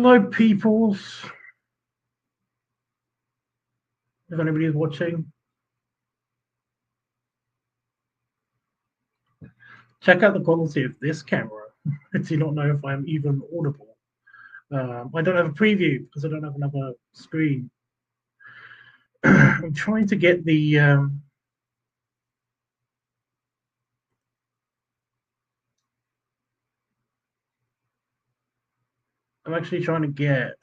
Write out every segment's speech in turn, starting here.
Hello, peoples. If anybody is watching, check out the quality of this camera. Do not know if I'm even audible. I don't have a preview because I don't have another screen. I'm trying to get the I'm actually trying to get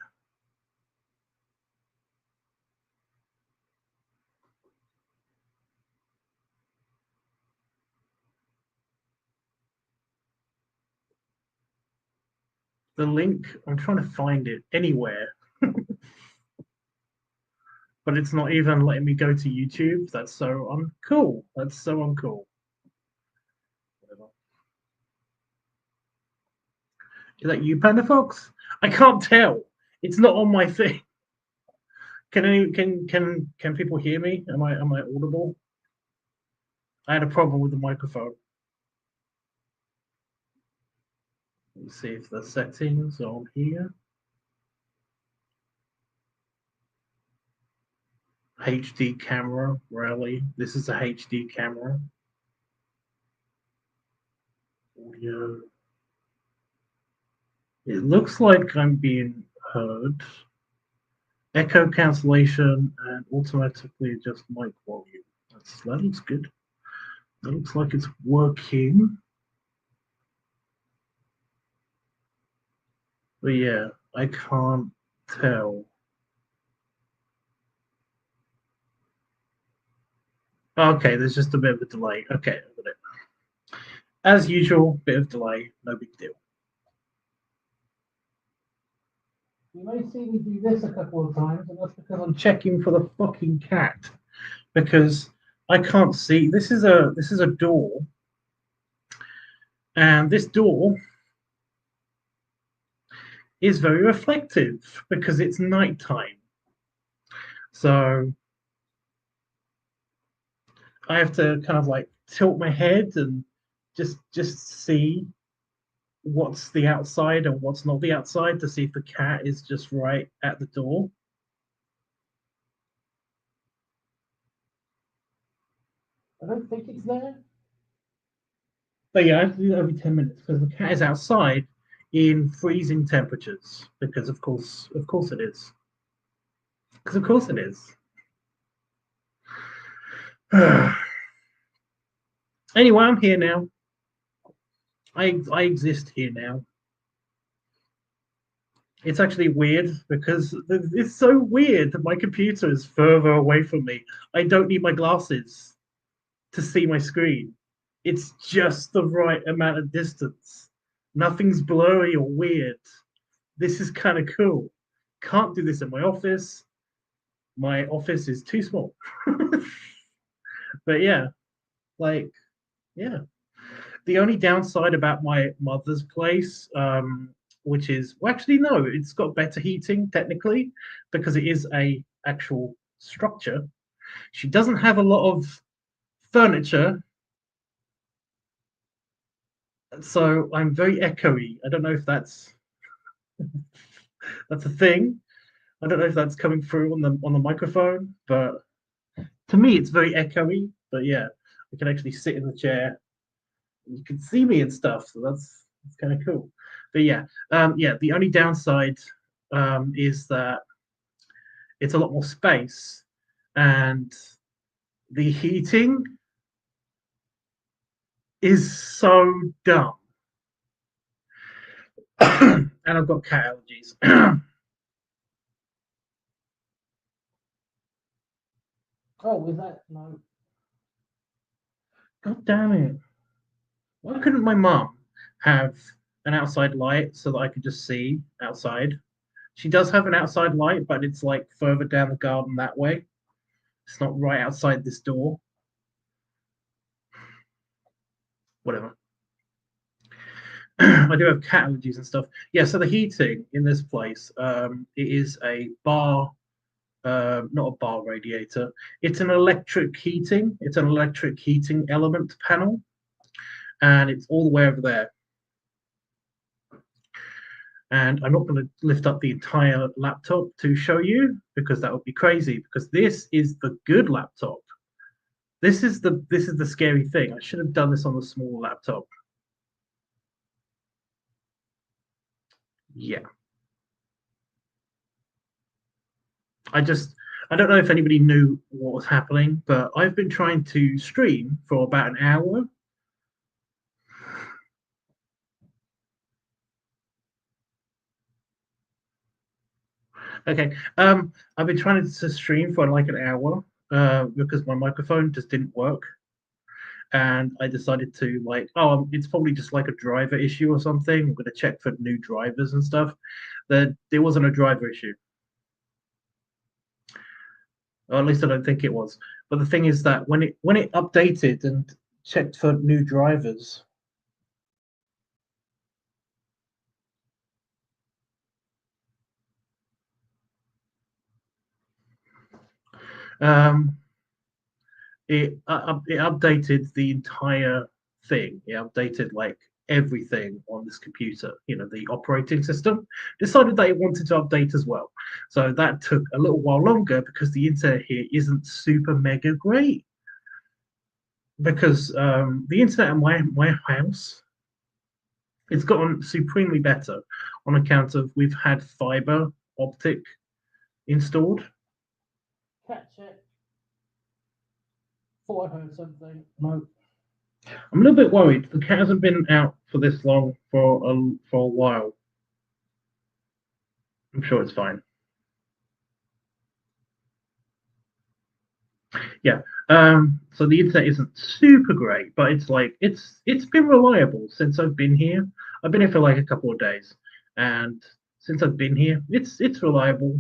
the link. I'm trying to find it anywhere, but it's not even letting me go to YouTube. That's so uncool. That's so uncool. Whatever. Is that you, Panda Fox? I can't tell. It's not on my thing. Can people hear me? Am I audible? I had a problem with the microphone. Let's see if the settings are on here. HD camera, really? This is a HD camera. Audio. It looks like I'm being heard. Echo cancellation and automatically adjust mic volume. That looks good. That looks like it's working. But yeah, I can't tell. Okay, there's just a bit of a delay. Okay, I got it. As usual, bit of delay, no big deal. You may see me do this a couple of times, and that's because I'm checking for the fucking cat. Because I can't see. This is a door, and this door is very reflective because it's nighttime. So I have to kind of like tilt my head and just see what's the outside and what's not the outside to see if the cat is just right at the door. I don't think it's there. But yeah, I have to do that every 10 minutes because the cat is outside in freezing temperatures. Because of course it is. Because of course it is. Anyway, I'm here now. I exist here now. It's actually weird because it's so weird that my computer is further away from me. I don't need my glasses to see my screen. It's just the right amount of distance. Nothing's blurry or weird. This is kind of cool. Can't do this in my office. My office is too small. But yeah, like, yeah. The only downside about my mother's place, which is, well, actually, no, it's got better heating technically because it is a actual structure. She doesn't have a lot of furniture, so I'm very echoey. I don't know if that's a thing. I don't know if that's coming through on the microphone, but to me, it's very echoey. But yeah, I can actually sit in the chair. You can see me and stuff, so that's kind of cool. But yeah, yeah. The only downside is that it's a lot more space, and the heating is so dumb. And I've got cat allergies. Oh, is that no? God damn it! Why couldn't my mum have an outside light so that I could just see outside? She does have an outside light, but it's like further down the garden that way. It's not right outside this door. Whatever. I do have cat allergies and stuff. Yeah, so the heating in this place, it is a bar, not a bar radiator. It's an electric heating. It's an electric heating element panel, and it's all the way over there. And I'm not going to lift up the entire laptop to show you because that would be crazy, because this is the good laptop. This is the scary thing. I should have done this on a small laptop. Yeah. I don't know if anybody knew what was happening, but I've been trying to stream for about an hour. Okay. I've been trying to stream for like an hour because my microphone just didn't work. And I decided to like, oh, it's probably just like a driver issue or something. I'm going to check for new drivers and stuff. There wasn't a driver issue, or at least I don't think it was. But the thing is that when it updated and checked for new drivers, um, it updated the entire thing. It updated like everything on this computer. You know, the operating system decided that it wanted to update as well. So that took a little while longer because the internet here isn't super mega great. Because the internet in my house, it's gotten supremely better on account of we've had fiber optic installed. Catch it. Thought I heard something. No. I'm a little bit worried. The cat hasn't been out for this long for a while. I'm sure it's fine. Yeah. So the internet isn't super great, but it's like it's been reliable since I've been here. I've been here for like a couple of days, and since I've been here, it's reliable.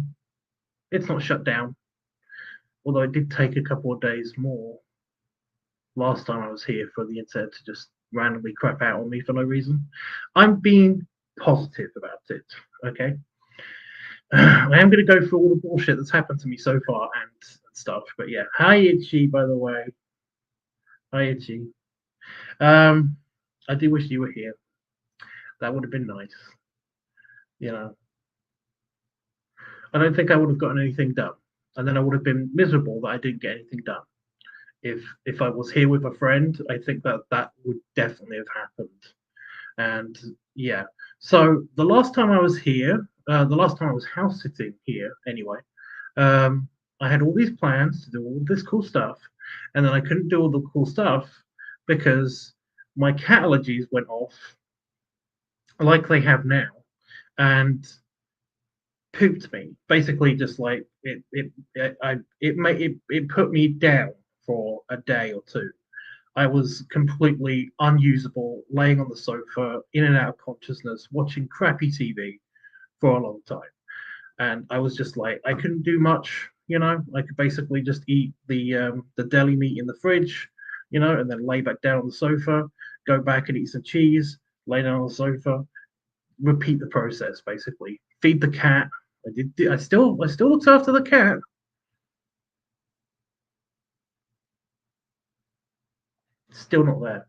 It's not shut down. Although it did take a couple of days more last time I was here for the internet to just randomly crap out on me for no reason. I'm being positive about it. Okay. I am going to go through all the bullshit that's happened to me so far and stuff. But yeah, hi Itchy, by the way. Hi Itchy. Um, I do wish you were here. That would have been nice. You know, I don't think I would have gotten anything done, and then I would have been miserable that I didn't get anything done. If I was here with a friend, I think that that would definitely have happened. And yeah, so the last time I was here, the last time I was house sitting here, anyway, I had all these plans to do all this cool stuff, and then I couldn't do all the cool stuff because my cat allergies went off like they have now, and pooped me. Basically, just like it put me down for a day or two. I was completely unusable, laying on the sofa, in and out of consciousness, watching crappy TV for a long time. And I was just like, I couldn't do much. You know, I could basically just eat the deli meat in the fridge, you know, and then lay back down on the sofa, go back and eat some cheese, lay down on the sofa, repeat the process basically. Feed the cat. I still looked after the cat. Still not there.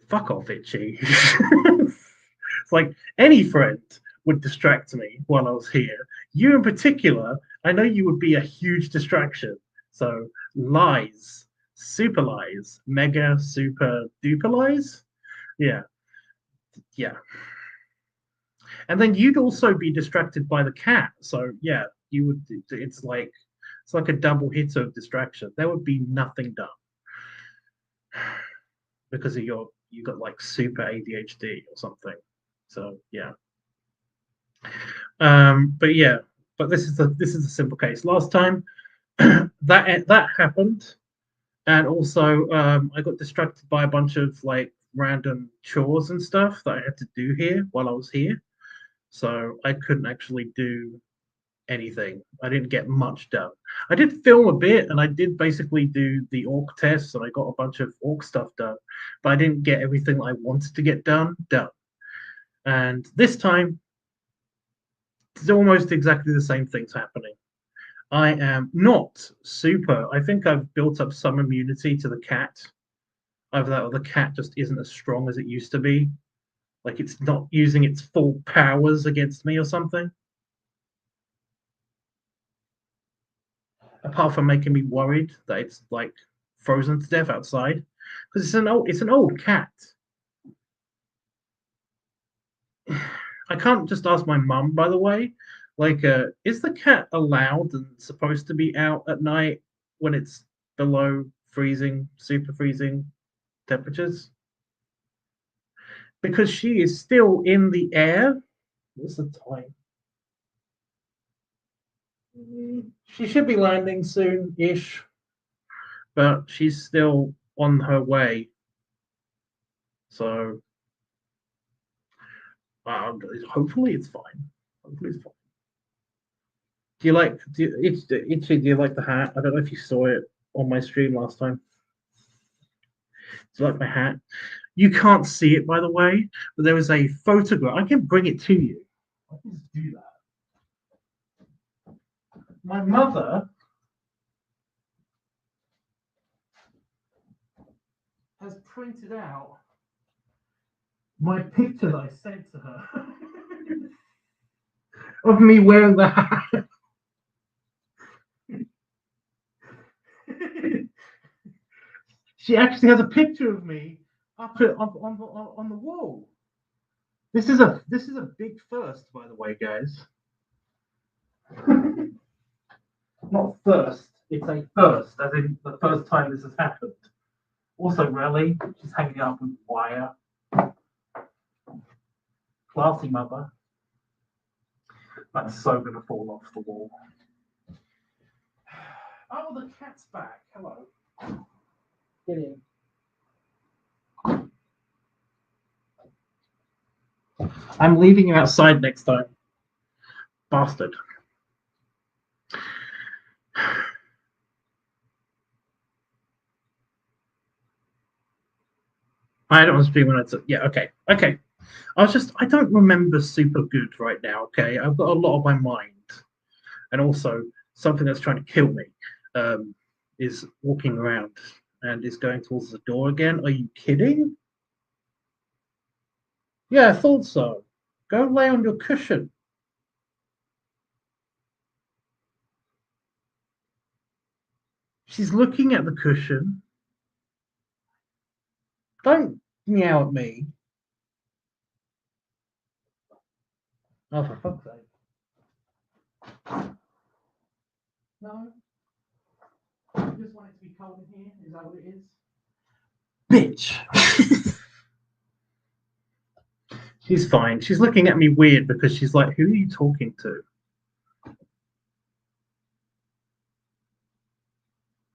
Fuck off, Itchy. It's like any friend would distract me while I was here. You in particular, I know you would be a huge distraction. So lies, super lies, mega super duper lies. Yeah, yeah. And then you'd also be distracted by the cat. So yeah, you would. It's like a double hit of distraction. There would be nothing done because of you got like super ADHD or something. So yeah. But yeah, but this is a simple case. Last time that happened, and also I got distracted by a bunch of like random chores and stuff that I had to do here while I was here. So I couldn't actually do anything. I didn't get much done. I did film a bit and I did basically do the orc tests and I got a bunch of orc stuff done, but I didn't get everything I wanted to get done. And this time, it's almost exactly the same things happening. I am not super. I think I've built up some immunity to the cat. Either that or the cat just isn't as strong as it used to be. Like it's not using its full powers against me or something. Apart from making me worried that it's like frozen to death outside. Because it's an old cat. I can't just ask my mum, by the way. Like, is the cat allowed and supposed to be out at night when it's below freezing, super freezing temperatures? Because she is still in the air. What's the time? She should be landing soon-ish, but she's still on her way. So hopefully it's fine. Hopefully it's fine. Do you like the hat? I don't know if you saw it on my stream last time. Do you like my hat? You can't see it, by the way, but there was a photograph. I can bring it to you. I can just do that. My mother has printed out my picture that I sent to her of me wearing the hat. She actually has a picture of me up on the wall. This is a big first, by the way, guys. Not first, it's a first, as in the first time this has happened. Also, Rally, she's hanging up with wire. Classy mother. That's so gonna fall off the wall. Oh, the cat's back. Hello. Get in. I'm leaving you outside next time. Bastard. I don't want to speak when it's yeah, okay. Okay. I don't remember super good right now, okay? I've got a lot on my mind. And also something that's trying to kill me is walking around and is going towards the door again. Are you kidding? Yeah, I thought so. Go lay on your cushion. She's looking at the cushion. Don't meow at me. Oh, for fuck's sake. No. You just want it to be cold in here? Is that what it is? Bitch. She's fine. She's looking at me weird because she's like, who are you talking to?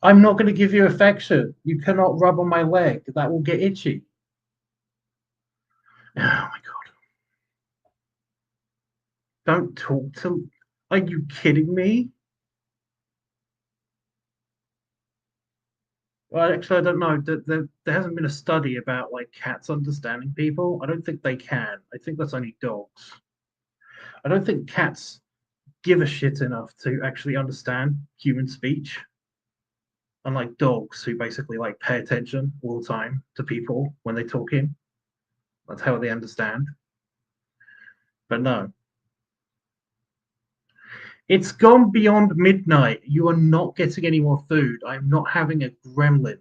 I'm not going to give you affection. You cannot rub on my leg. That will get itchy. Oh my God. Don't talk to... Are you kidding me? Well, actually, I don't know. There hasn't been a study about like cats understanding people. I don't think they can. I think that's only dogs. I don't think cats give a shit enough to actually understand human speech. Unlike dogs who basically like pay attention all the time to people when they talk in. That's how they understand. But no. It's gone beyond midnight. You are not getting any more food. I'm not having a gremlin.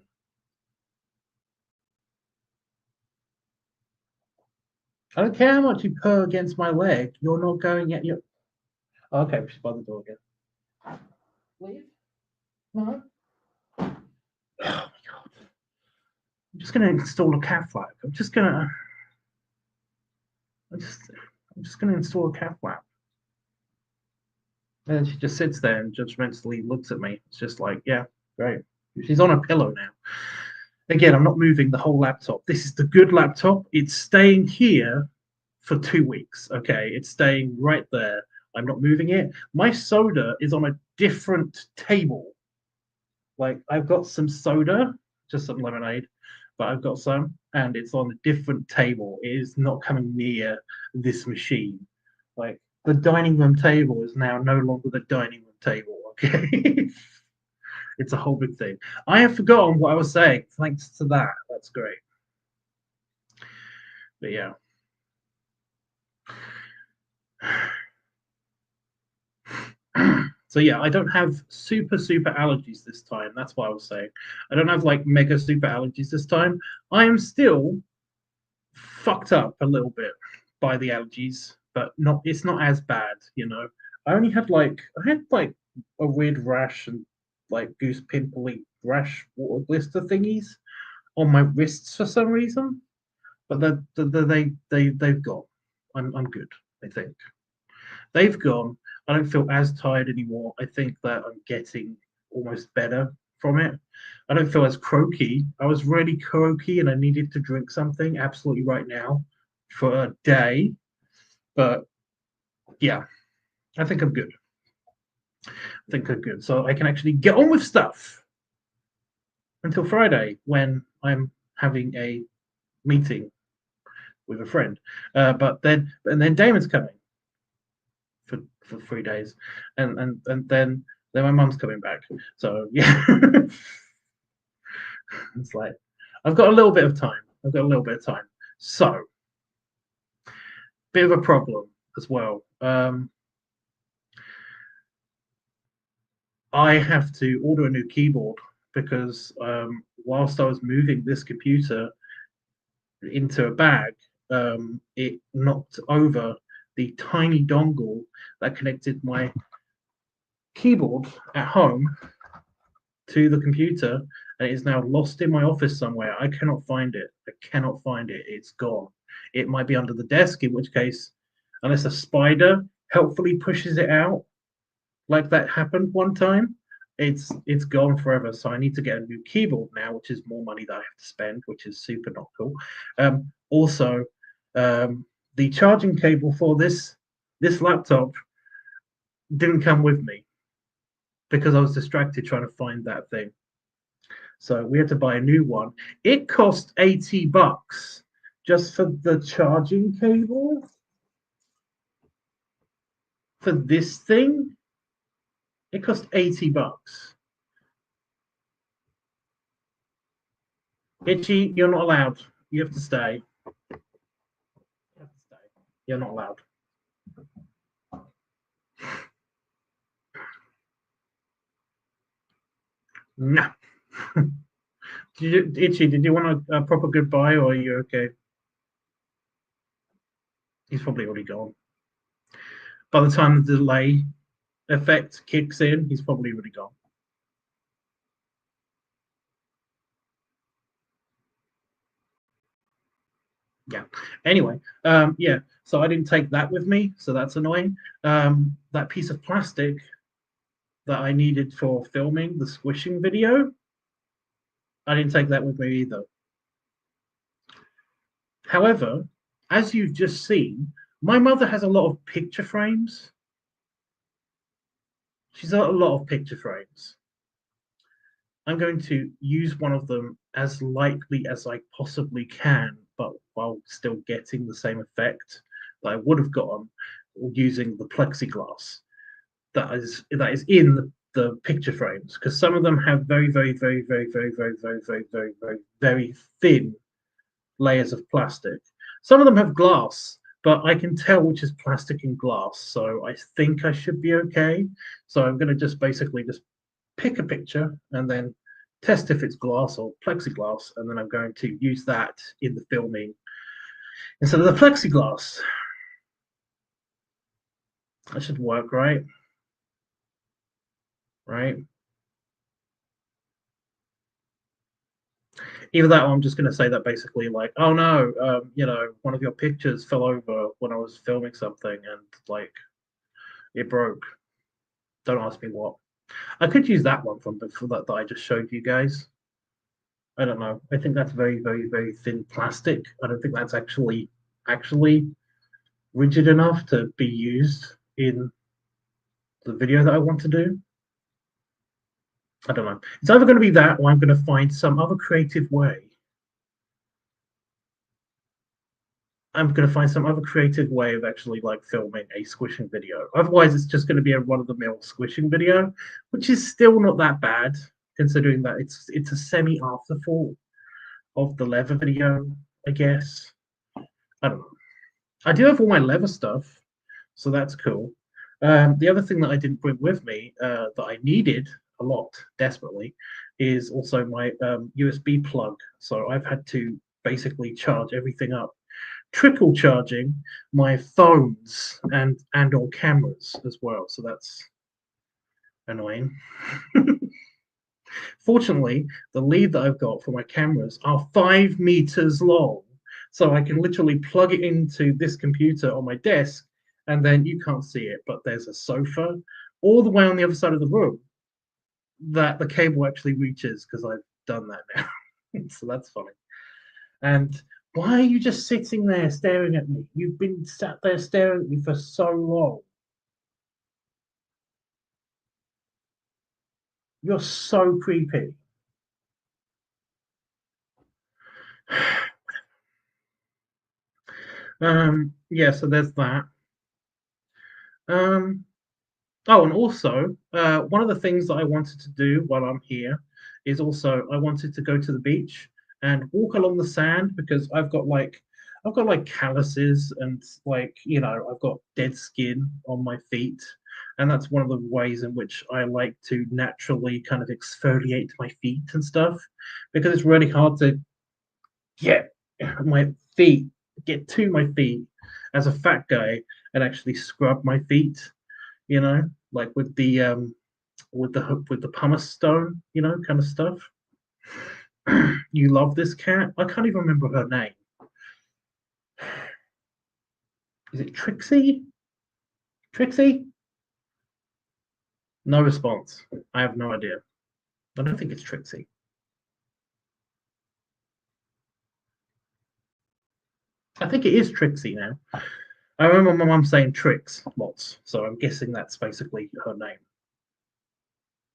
I don't care how much you purr against my leg. You're not going at your... Okay, she's by the door again. Leave? No. Oh my God. I'm just going to install a cat flap. I'm just going to install a cat flap. And then she just sits there and judgmentally looks at me. It's just like, yeah, great. She's on a pillow now. Again, I'm not moving the whole laptop. This is the good laptop. It's staying here for 2 weeks. Okay, it's staying right there. I'm not moving it. My soda is on a different table. Like I've got some soda, just some lemonade, but I've got some, and it's on a different table. It is not coming near this machine. Like the dining room table is now no longer the dining room table. Okay, It's a whole big thing. I have forgotten what I was saying. Thanks to that. That's great. But yeah. So yeah, I don't have super allergies this time. That's what I was saying. I don't have like mega super allergies this time. I am still fucked up a little bit by the allergies, but not. It's not as bad, you know. I had like a weird rash and like goose pimply rash water blister thingies on my wrists for some reason, but they've gone. I'm good. I think they've gone. I don't feel as tired anymore. I think that I'm getting almost better from it. I don't feel as croaky. I was really croaky and I needed to drink something absolutely right now for a day. But yeah, I think I'm good. I think I'm good. So I can actually get on with stuff until Friday when I'm having a meeting with a friend. And then Damon's coming for 3 days, and then my mum's coming back. So yeah, it's like I've got a little bit of time. I've got a little bit of time. So bit of a problem as well. I have to order a new keyboard because whilst I was moving this computer into a bag, it knocked over the tiny dongle that connected my keyboard at home to the computer, and it is now lost in my office somewhere. I cannot find it. I cannot find it. It's gone. It might be under the desk, in which case, unless a spider helpfully pushes it out, like that happened one time, it's gone forever. So I need to get a new keyboard now, which is more money that I have to spend, which is super not cool. Also, the charging cable for this laptop didn't come with me because I was distracted trying to find that thing. So we had to buy a new one. It cost $80 just for the charging cable for this thing. It cost $80. Itchy, you're not allowed. You have to stay. You have to stay. You're not allowed. No. Itchy, did you want a proper goodbye or are you okay? He's probably already gone. By the time the delay effect kicks in, he's probably already gone. Yeah. Anyway, yeah. So I didn't take that with me, so that's annoying. That piece of plastic that I needed for filming the squishing video, I didn't take that with me either. However, as you've just seen, my mother has a lot of picture frames. She's got a lot of picture frames. I'm going to use one of them as lightly as I possibly can, but while still getting the same effect that I would have gotten using the plexiglass that is in the picture frames, because some of them have very thin layers of plastic. Some of them have glass, but I can tell which is plastic and glass, so I think I should be okay. So I'm going to just basically just pick a picture and then test if it's glass or plexiglass, and then I'm going to use that in the filming instead of the plexiglass. That should work, right? Right? Either that, or I'm just going to say that basically, like, oh no, one of your pictures fell over when I was filming something, and like, it broke. Don't ask me what. I could use that one from before that I just showed you guys. I don't know. I think that's very thin plastic. I don't think that's actually rigid enough to be used in the video that I want to do. I don't know. It's either going to be that or I'm going to find some other creative way. I'm going to find some other creative way of actually like filming a squishing video. Otherwise, it's just going to be a run-of-the-mill squishing video, which is still not that bad considering that it's a semi afterthought of the leather video, I guess. I don't know. I do have all my leather stuff, so that's cool. The other thing that I didn't bring with me that I needed a lot desperately is also my USB plug. So I've had to basically charge everything up, trickle charging my phones and or cameras as well. So that's annoying. Fortunately, the lead that I've got for my cameras are 5 meters long. So I can literally plug it into this computer on my desk, and then you can't see it, but there's a sofa all the way on the other side of the room that the cable actually reaches because I've done that now. So that's funny. And why are you just sitting there staring at me? You've been sat there staring at me for so long. You're so creepy. Yeah, so there's that. Um, oh, and also, one of the things that I wanted to do while I'm here is also I wanted to go to the beach and walk along the sand because I've got like calluses and like I've got dead skin on my feet, and that's one of the ways in which I like to naturally kind of exfoliate my feet and stuff because it's really hard to get my feet get to my feet as a fat guy and actually scrub my feet, like with the pumice stone, kind of stuff. You love this cat? I can't even remember her name. Is it Trixie? Trixie? No response. I have no idea. I don't think it's Trixie. I think it is Trixie now. I remember my mum saying Trix lots, so I'm guessing that's basically her name.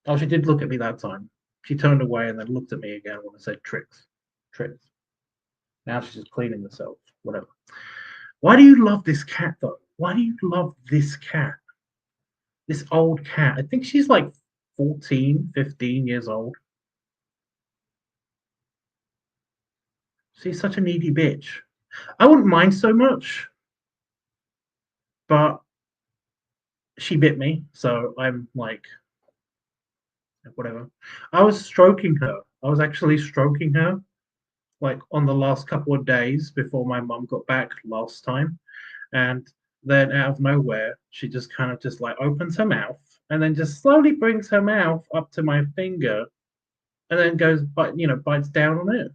Oh, she did look at me that time. She turned away and then looked at me again when I said Trix. Trix. Now she's just cleaning herself. Whatever. Why do you love this cat though? Why do you love this cat? This old cat. I think she's like 14, 15 years old. She's such a needy bitch. I wouldn't mind so much, but she bit me, so I'm like, whatever. I was stroking her. I was actually stroking her like on the last couple of days before my mum got back last time. And then out of nowhere, she just kind of just like opens her mouth and then just slowly brings her mouth up to my finger and then goes, bites down on it.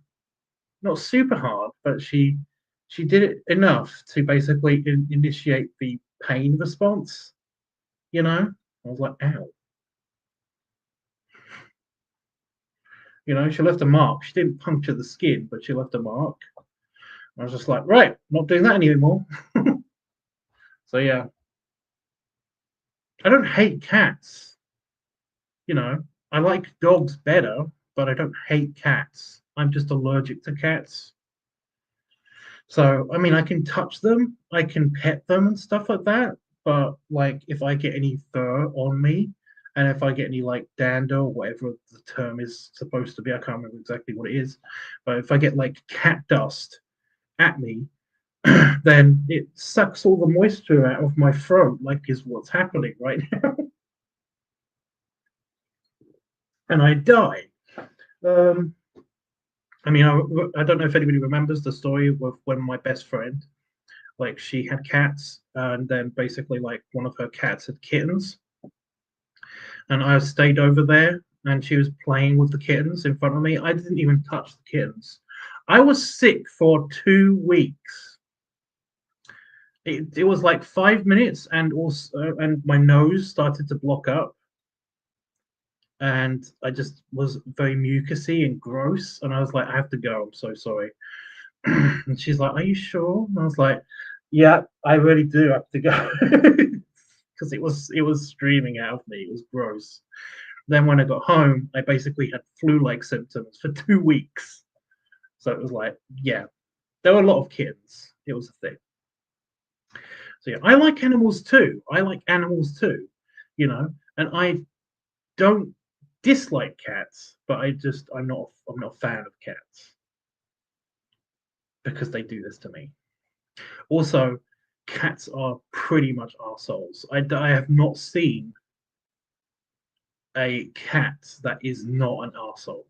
Not super hard, but she did it enough to basically initiate the pain response. I was like, ow. She left a mark. She didn't puncture the skin, but she left a mark. I was just like, right, not doing that anymore. So yeah, I don't hate cats. I like dogs better, but I don't hate cats. I'm just allergic to cats. So, I mean, I can touch them, I can pet them and stuff like that. But like, if I get any fur on me, and if I get any like dander or whatever the term is supposed to be, I can't remember exactly what it is. But if I get like cat dust at me, then it sucks all the moisture out of my throat, like is what's happening right now, and I die. Um, I mean, I don't know if anybody remembers the story of when my best friend, like, she had cats, and then basically, like, one of her cats had kittens, and I stayed over there, and she was playing with the kittens in front of me. I didn't even touch the kittens. I was sick for 2 weeks. It was like 5 minutes, and also, and my nose started to block up, and I just was very mucusy and gross. And I was like, I have to go. I'm so sorry. And she's like, Are you sure? And I was like, Yeah, I really do have to go. Because it was streaming out of me. It was gross. Then when I got home, I basically had flu-like symptoms for 2 weeks. So it was like, yeah, there were a lot of kittens. It was a thing. So yeah, I like animals too. I like animals too, and I don't dislike cats, but I'm not a fan of cats because they do this to me. Also, cats are pretty much arseholes. I have not seen a cat that is not an arsehole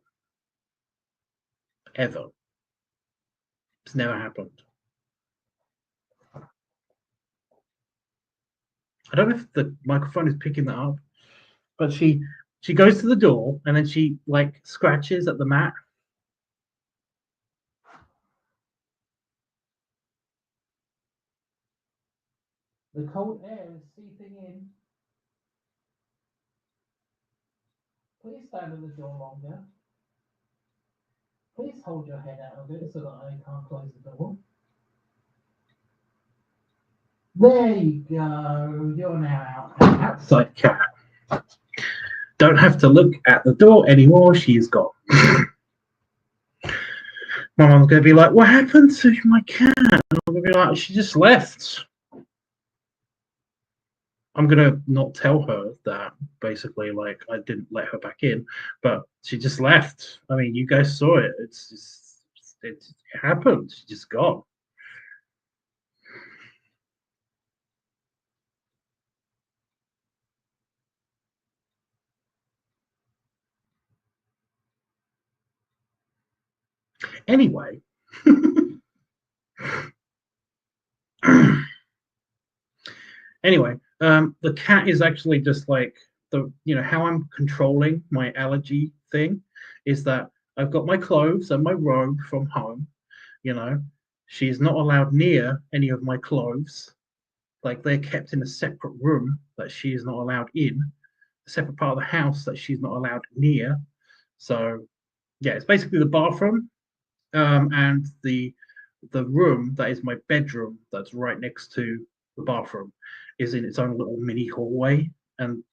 ever. It's never happened. I don't know if the microphone is picking that up, but she goes to the door and then she like scratches at the mat. The cold air is seeping in. Please stand in the door longer. Please hold your head out of it so that I can't close the door. There you go. You're now outside cat. Don't have to look at the door anymore. She's gone. My mom's going to be like, what happened to my cat? And I'm going to be like, she just left. I'm going to not tell her that, basically, like, I didn't let her back in, but she just left. I mean, you guys saw it. It happened. She just gone. Anyway. Anyway, the cat is actually just like how I'm controlling my allergy thing is that I've got my clothes and my robe from home. She's not allowed near any of my clothes. Like they're kept in a separate room that she is not allowed in, a separate part of the house that she's not allowed near. So yeah, it's basically the bathroom and the room that is my bedroom that's right next to the bathroom is in its own little mini hallway. And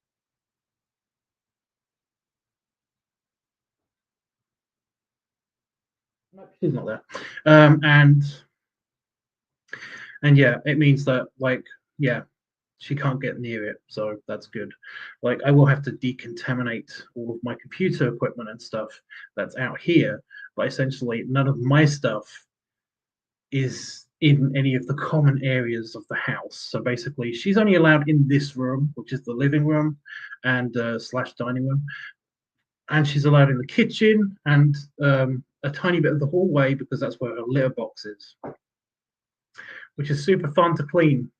nope, she's not there. And yeah, it means that yeah, she can't get near it, so that's good. Like I will have to decontaminate all of my computer equipment and stuff that's out here, but essentially none of my stuff is in any of the common areas of the house. So basically, she's only allowed in this room, which is the living room and slash dining room, and she's allowed in the kitchen and a tiny bit of the hallway because that's where her litter box is, which is super fun to clean.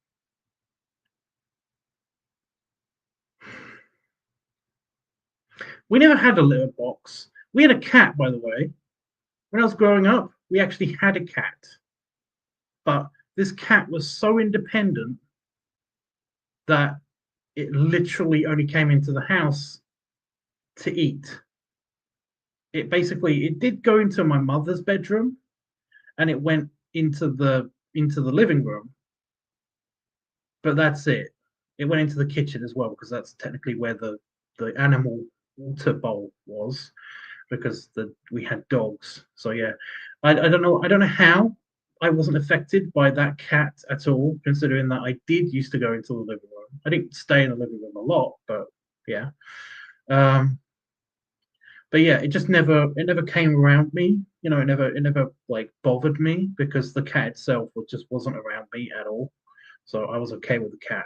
We never had a litter box. We had a cat, by the way. When I was growing up, we actually had a cat. But this cat was so independent that it literally only came into the house to eat. It did go into my mother's bedroom and it went into the living room, but that's it. It went into the kitchen as well because that's technically where the animal water bowl was because we had dogs. So yeah, I don't know how I wasn't affected by that cat at all, considering that I did used to go into the living room. I didn't stay in the living room a lot, but yeah. But yeah, it never came around me. It never like bothered me because the cat itself just wasn't around me at all. So I was okay with the cat.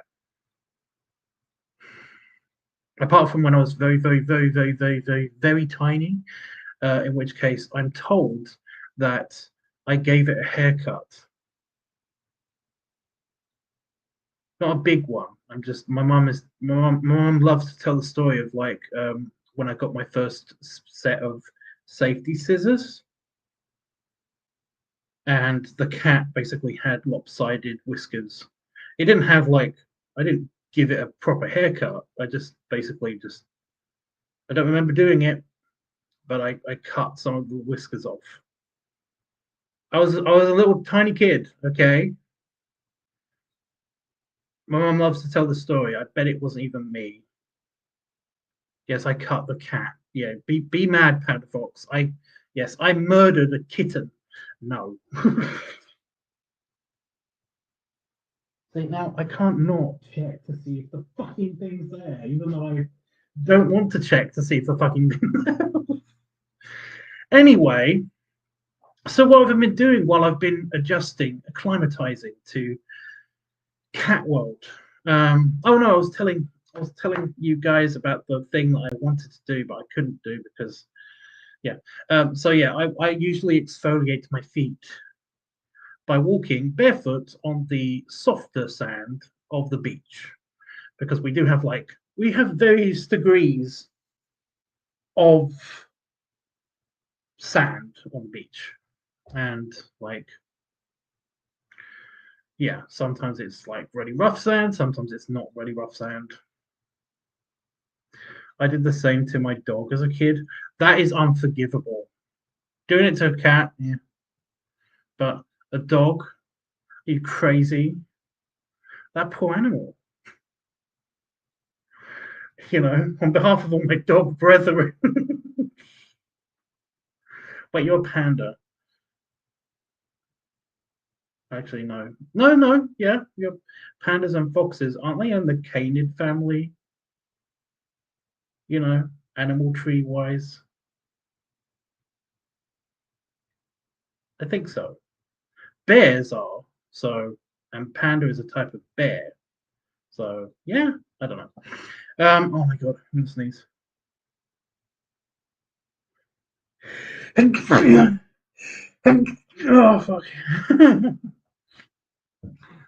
Apart from when I was very, very, very, very, very, very, very tiny, in which case I'm told that I gave it a haircut. Not a big one. My mom loves to tell the story of like when I got my first set of safety scissors, and the cat basically had lopsided whiskers. It didn't have like I didn't give it a proper haircut. I just basically just I don't remember doing it, but I cut some of the whiskers off. I was a little tiny kid, okay? My mom loves to tell the story. I bet it wasn't even me. Yes, I cut the cat. Yeah, be mad, Panda Fox. Yes, I murdered a kitten. No. See, now I can't not check to see if the fucking thing's there, even though Don't want to check to see if the fucking. Anyway, so what have I been doing while I've been adjusting, acclimatizing to cat world? Oh no, I was telling you guys about the thing that I wanted to do, but I couldn't do because yeah. So yeah, I usually exfoliate my feet by walking barefoot on the softer sand of the beach because we have various degrees of sand on the beach and like yeah, sometimes it's like really rough sand, sometimes it's not really rough sand. I did the same to my dog as a kid. That is unforgivable. Doing it to a cat, yeah, but a dog, are you crazy? That poor animal. On behalf of all my dog brethren. Wait, you're a panda. Actually, no. No, no, yeah. You're pandas and foxes, aren't they in the canid family? Animal tree wise. I think so. Bears are, so and panda is a type of bear. So yeah, I don't know. Oh my god, I'm gonna sneeze. Oh fuck.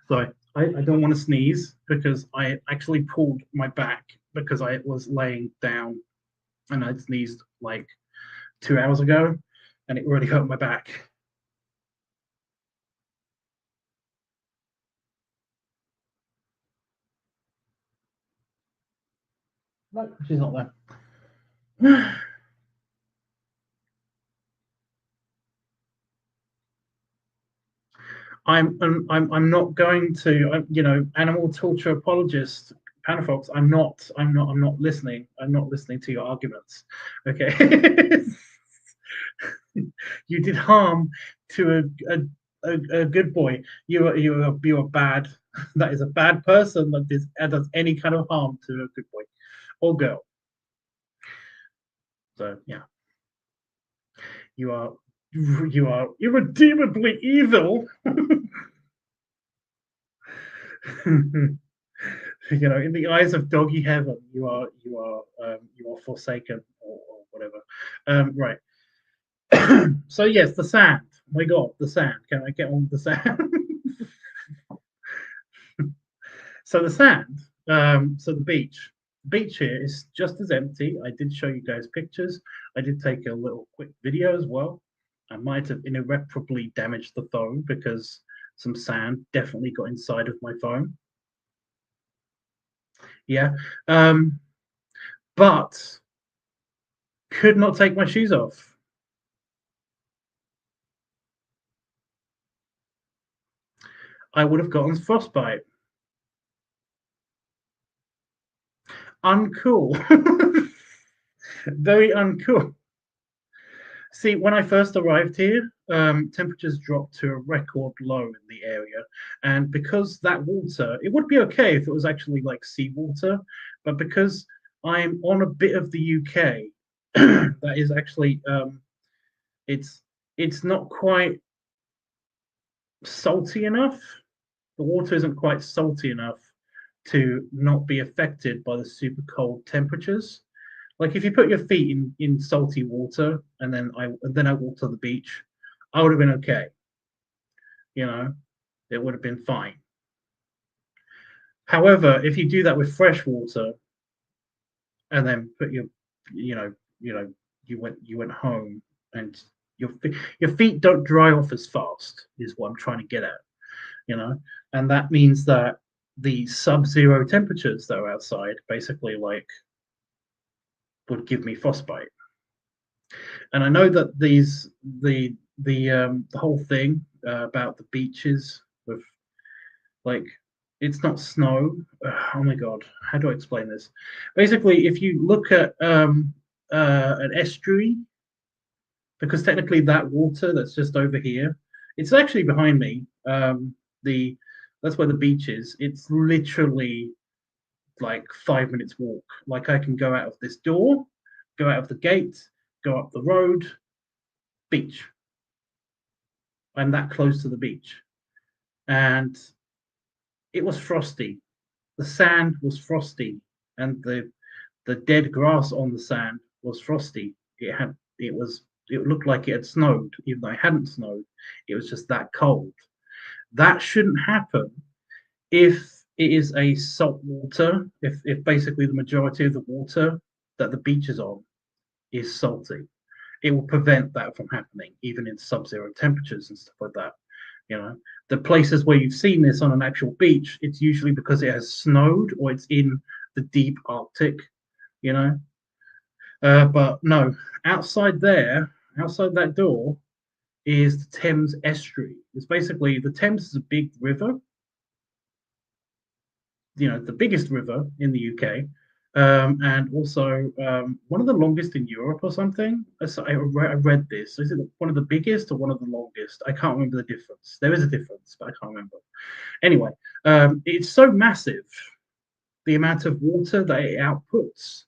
Sorry, I don't want to sneeze because I actually pulled my back because I was laying down and I sneezed like 2 hours ago and it really hurt my back. No, she's not there. I'm not going to animal torture apologist Panafox. I'm not listening. I'm not listening to your arguments. Okay. You did harm to a good boy. You are bad. That is a bad person that does any kind of harm to a good boy or girl. So yeah, you are irredeemably evil. In the eyes of doggy heaven, you are forsaken or whatever. Right. So yes, the sand. Oh my God, the sand. Can I get on the sand? So the sand. So the beach. Beach here is just as empty. I did show you guys pictures. I did take a little quick video as well. I might have irreparably damaged the phone because some sand definitely got inside of my phone. Yeah. But could not take my shoes off. I would have gotten frostbite. Uncool. Very uncool. See, when I first arrived here, temperatures dropped to a record low in the area. And because that water, it would be okay if it was actually like seawater, but because I'm on a bit of the UK, that is actually it's it's not quite salty enough. The water isn't quite salty enough to not be affected by the super cold temperatures. Like if you put your feet in salty water and then I walked to the beach, I would have been okay. You know, it would have been fine. However, if you do that with fresh water and then put you know, you know, you went home and your feet don't dry off as fast, is what I'm trying to get at. You know, and that means that the sub-zero temperatures that are outside basically like would give me frostbite. And I know that the whole thing about the beaches with like it's not snow. Oh my god, how do I explain this? Basically, if you look at an estuary, because technically that water that's just over here, it's actually behind me. The That's where the beach is. It's literally like 5 minutes walk. Like I can go out of this door, go out of the gate, go up the road, beach. I'm that close to the beach. And it was frosty. The sand was frosty, and the dead grass on the sand was frosty. It looked like it had snowed, even though it hadn't snowed. It was just that cold. That shouldn't happen if it is a salt water, if basically the majority of the water that the beach is on is salty. It will prevent that from happening, even in sub-zero temperatures and stuff like that. You know, the places where you've seen this on an actual beach, it's usually because it has snowed or it's in the deep Arctic, you know. But no, outside there, outside that door, is the Thames estuary. It's basically the Thames is a big river, you know, the biggest river in the UK, and also one of the longest in Europe or something. So I read this. Is it one of the biggest or one of the longest? I can't remember the difference. There is a difference, but I can't remember. Anyway, it's so massive, the amount of water that it outputs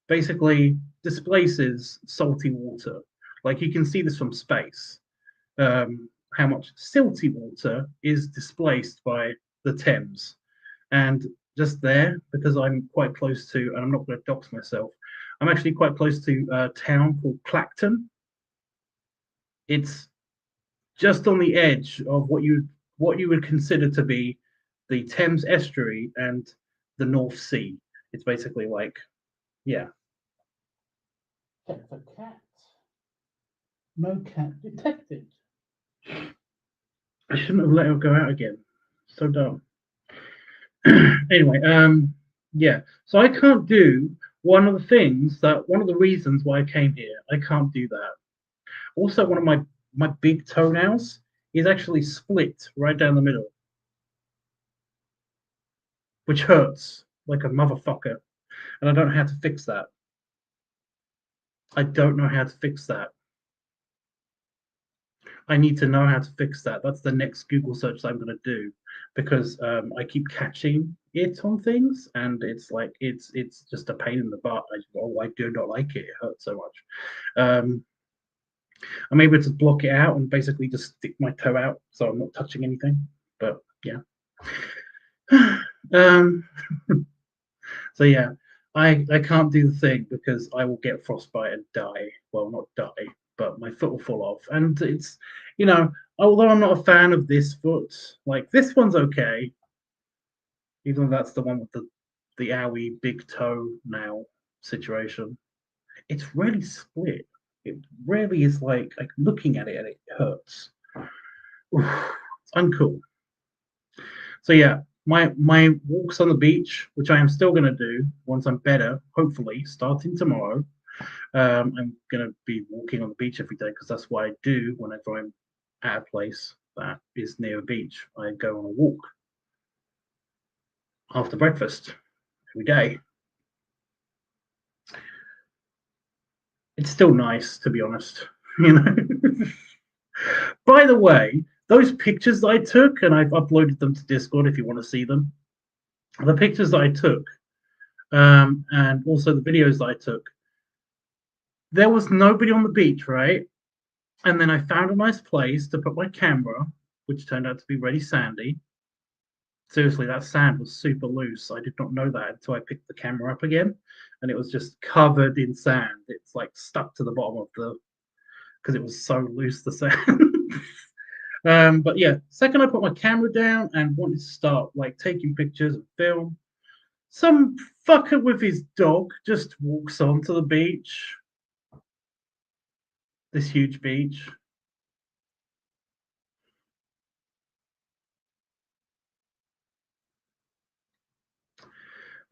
basically displaces salty water. Like you can see this from space, how much silty water is displaced by the Thames. And just there, because I'm quite close to, and I'm not going to dox myself, I'm actually quite close to a town called Clacton. It's just on the edge of what you would consider to be the Thames estuary and the North Sea. It's basically like, yeah. Check for cat. No cat detected. I shouldn't have let her go out again. So dumb. Anyway, yeah. So I can't do one of the reasons why I came here. I can't do that. Also, one of my big toenails is actually split right down the middle, which hurts like a motherfucker, and I don't know how to fix that. I don't know how to fix that. I need to know how to fix that. That's the next Google search that I'm going to do, because I keep catching it on things, and it's like it's just a pain in the butt. I do not like it. It hurts so much. I'm able to block it out and basically just stick my toe out, so I'm not touching anything. But yeah. So yeah, I can't do the thing because I will get frostbite and die. Well, not die, but my foot will fall off. And it's, you know, although I'm not a fan of this foot, like this one's okay, even though that's the one with the owie big toe now situation. It's really split. It really is like looking at it and it hurts. Oof, it's uncool. So yeah, my walks on the beach, which I am still going to do once I'm better, hopefully starting tomorrow. I'm going to be walking on the beach every day because that's what I do whenever I'm at a place that is near a beach. I go on a walk after breakfast every day. It's still nice, to be honest, you know. By the way, those pictures that I took, and I've uploaded them to Discord if you want to see them. The pictures that I took, and also the videos that I took, there was nobody on the beach, right? And then I found a nice place to put my camera, which turned out to be really sandy. Seriously, that sand was super loose. I did not know that until I picked the camera up again, and it was just covered in sand. It's like stuck to the bottom of the, because it was so loose, the sand. But yeah, second I put my camera down and wanted to start like taking pictures and film, some fucker with his dog just walks onto the beach, this huge beach.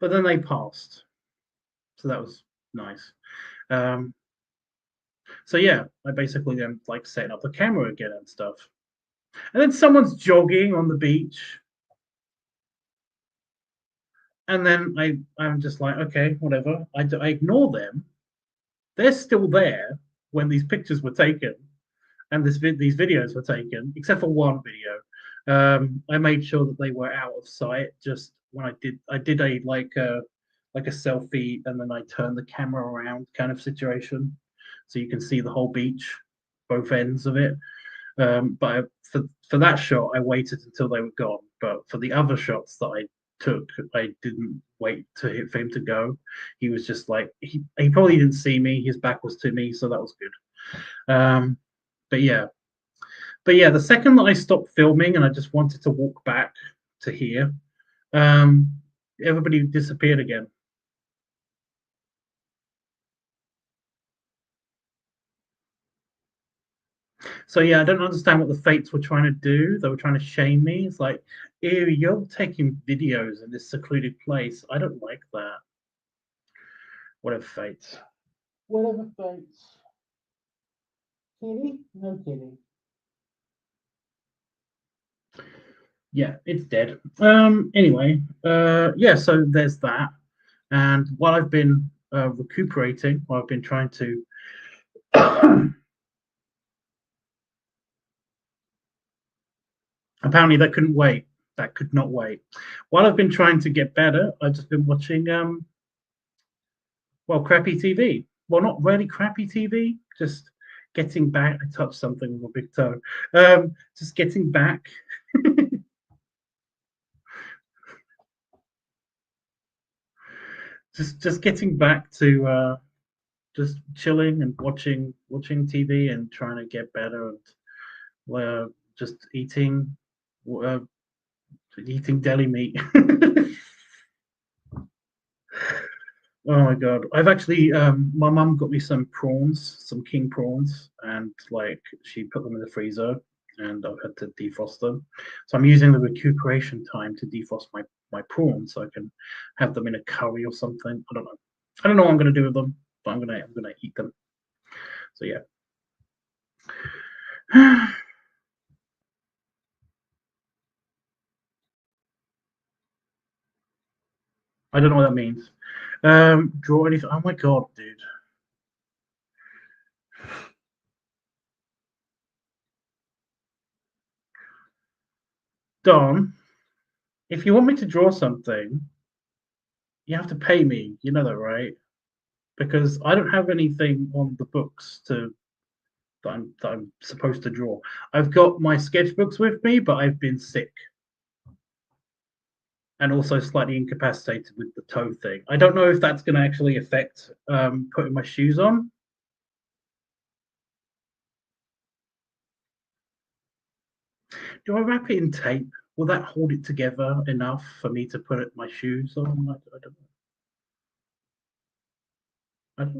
But then they passed, so that was nice. Um, so yeah, I basically then like setting up the camera again and stuff, and then someone's jogging on the beach, and then I'm just like, okay, whatever. I ignore them. They're still there when these pictures were taken, and these videos were taken, except for one video. I made sure that they were out of sight, just when I did a like a selfie, and then I turned the camera around kind of situation, so you can see the whole beach, both ends of it. But for that shot, I waited until they were gone. But for the other shots that I took, I didn't wait for him to go. He was just like he probably didn't see me. His back was to me, so that was good. But yeah, the second that I stopped filming and I just wanted to walk back to here, um, everybody disappeared again. So yeah, I don't understand what the fates were trying to do. They were trying to shame me. It's like, ew, you're taking videos in this secluded place. I don't like that. Whatever fates. Whatever fates. Kitty? No kitty. Yeah, it's dead. Anyway, yeah, so there's that. And while I've been recuperating, while I've been trying to apparently that couldn't wait. That could not wait. While I've been trying to get better, I've just been watching well, crappy TV. Well, not really crappy TV, just getting back. I touched something with a big toe. Just getting back. just getting back to just chilling and watching TV and trying to get better, and just uh, eating deli meat. Oh my god! I've actually my mum got me some prawns, some king prawns, and like she put them in the freezer, and I've had to defrost them. So I'm using the recuperation time to defrost my prawns, so I can have them in a curry or something. I don't know. I don't know what I'm gonna do with them, but I'm gonna eat them. So yeah. I don't know what that means. Draw anything. Oh my god, dude. Don, if you want me to draw something, you have to pay me. You know that, right? Because I don't have anything on the books that I'm supposed to draw. I've got my sketchbooks with me, but I've been sick and also slightly incapacitated with the toe thing. I don't know if that's going to actually affect putting my shoes on. Do I wrap it in tape? Will that hold it together enough for me to put my shoes on? I don't know. I don't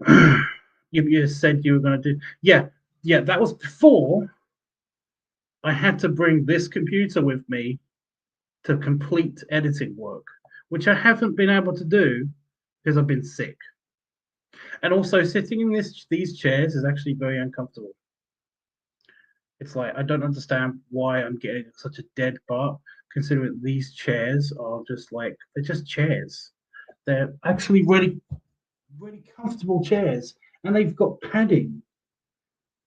know. You said you were going to do. Yeah, yeah. That was before I had to bring this computer with me to complete editing work, which I haven't been able to do because I've been sick. And also, sitting in these chairs is actually very uncomfortable. It's like I don't understand why I'm getting such a dead butt, considering these chairs are just like they're just chairs. They're actually really comfortable chairs, and they've got padding.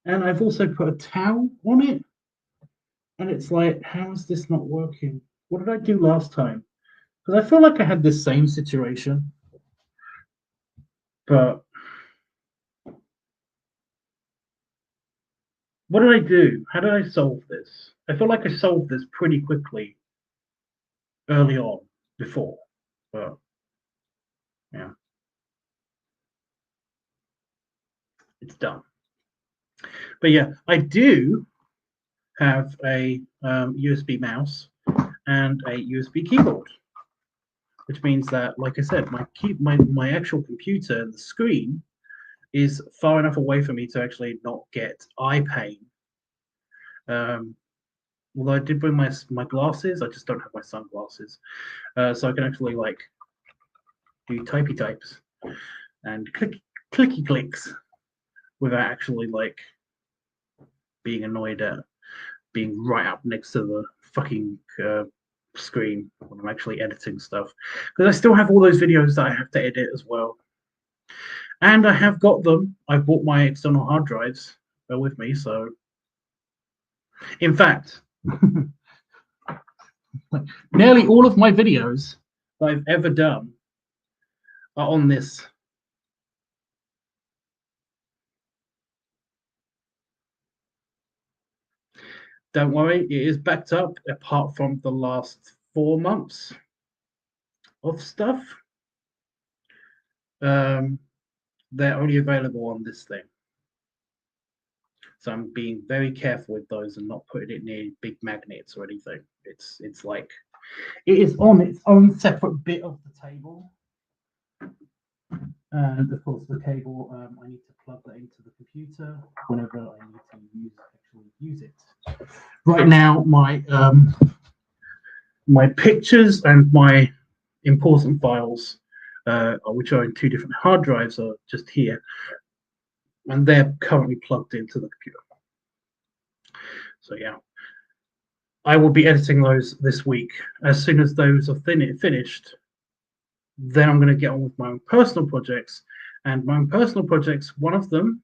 And I've also put a towel on it, and it's like, how is this not working? What did I do last time? Because I feel like I had this same situation, but what did I do? How did I solve this? I feel like I solved this pretty quickly early on before, but yeah, it's done. But yeah, I do have a USB mouse and a USB keyboard, which means that, like I said, my actual computer, the screen, is far enough away for me to actually not get eye pain. Um, Although I did bring my glasses, I just don't have my sunglasses, so I can actually like do typey types and clicky clicks without actually like being annoyed at being right up next to the fucking screen when I'm actually editing stuff. Because I still have all those videos that I have to edit as well, and I have got them. I bought my external hard drives with me, so In fact, nearly all of my videos that I've ever done are on this. Don't worry, it is backed up apart from the last 4 months of stuff. They're only available on this thing. So I'm being very careful with those and not putting it near big magnets or anything. It's like it is on its own separate bit of the table. And of course the cable, I need to plug that into the computer whenever I need to actually use it. Right now, my pictures and my important files, which are in 2 different hard drives, are just here, and they're currently plugged into the computer. So yeah, I will be editing those this week. As soon as those are finished, then I'm going to get on with my own personal projects. And my own personal projects, one of them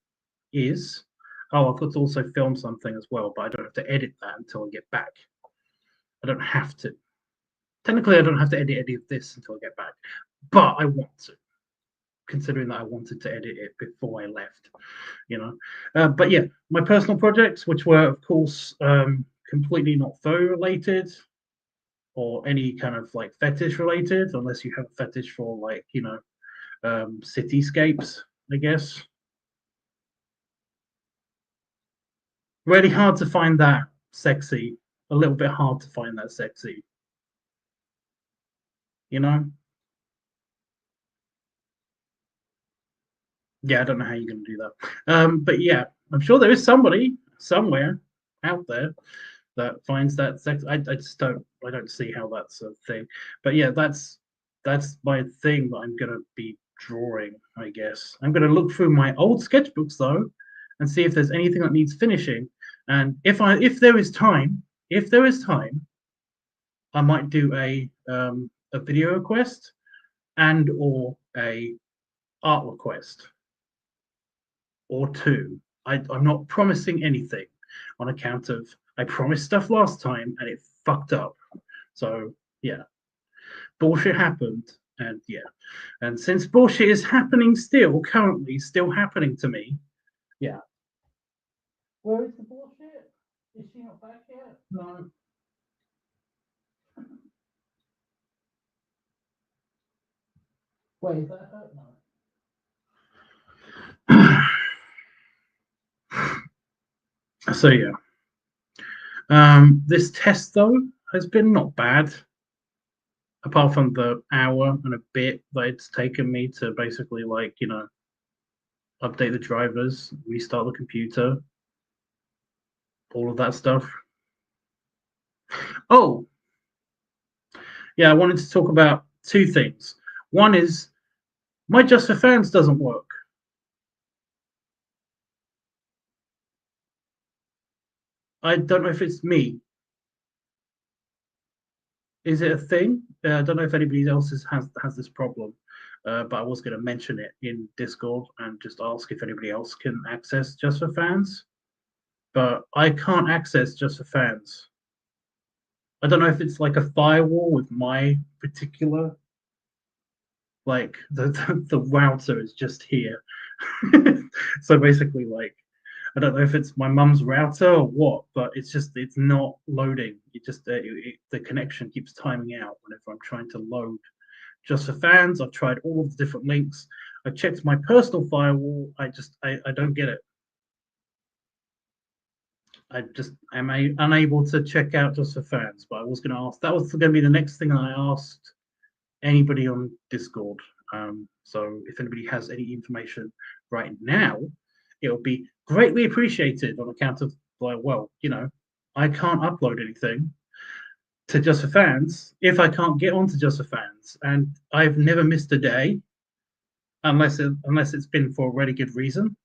is, I've got to also film something as well, but I don't have to edit that until I get back. I don't have to. Technically, I don't have to edit any of this until I get back, but I want to, considering that I wanted to edit it before I left, you know. But yeah, my personal projects, which were, of course, completely not faux related or any kind of like fetish related, unless you have a fetish for like, you know, cityscapes, I guess. Really hard to find that sexy. A little bit hard to find that sexy, you know. Yeah, I don't know how you're going to do that. But yeah, I'm sure there is somebody somewhere out there that finds that sex. I just don't see how that's a thing. But yeah, that's my thing that I'm gonna be drawing, I guess. I'm gonna look through my old sketchbooks though and see if there's anything that needs finishing. And if there is time, I might do a video request and or a art request or two. I'm not promising anything on account of I promised stuff last time and it fucked up. So yeah, bullshit happened, and yeah, and since bullshit is happening currently still happening to me, yeah. Where is the bullshit? Is she not back yet? No. Wait, is that her? No. So yeah, this test though has been not bad, apart from the hour and a bit that it's taken me to basically like, you know, update the drivers, restart the computer, all of that stuff. Oh, yeah, I wanted to talk about 2 things. One is my Just for Fans doesn't work. I don't know if it's me. Is it a thing? I don't know if anybody else has this problem, but I was going to mention it in Discord and just ask if anybody else can access Just for Fans. But I can't access Just for Fans. I don't know if it's like a firewall with my particular, like the router is just here. So basically, like, I don't know if it's my mum's router or what, but it's not loading. The connection keeps timing out whenever I'm trying to load Just for Fans. I've tried all of the different links. I checked my personal firewall. I don't get it. I just am unable to check out Just for Fans. But I was going to ask. That was going to be the next thing I asked anybody on Discord. So if anybody has any information right now, it will be greatly appreciated on account of, like, well, you know, I can't upload anything to Just for Fans if I can't get onto Just for Fans, and I've never missed a day unless it's been for a really good reason.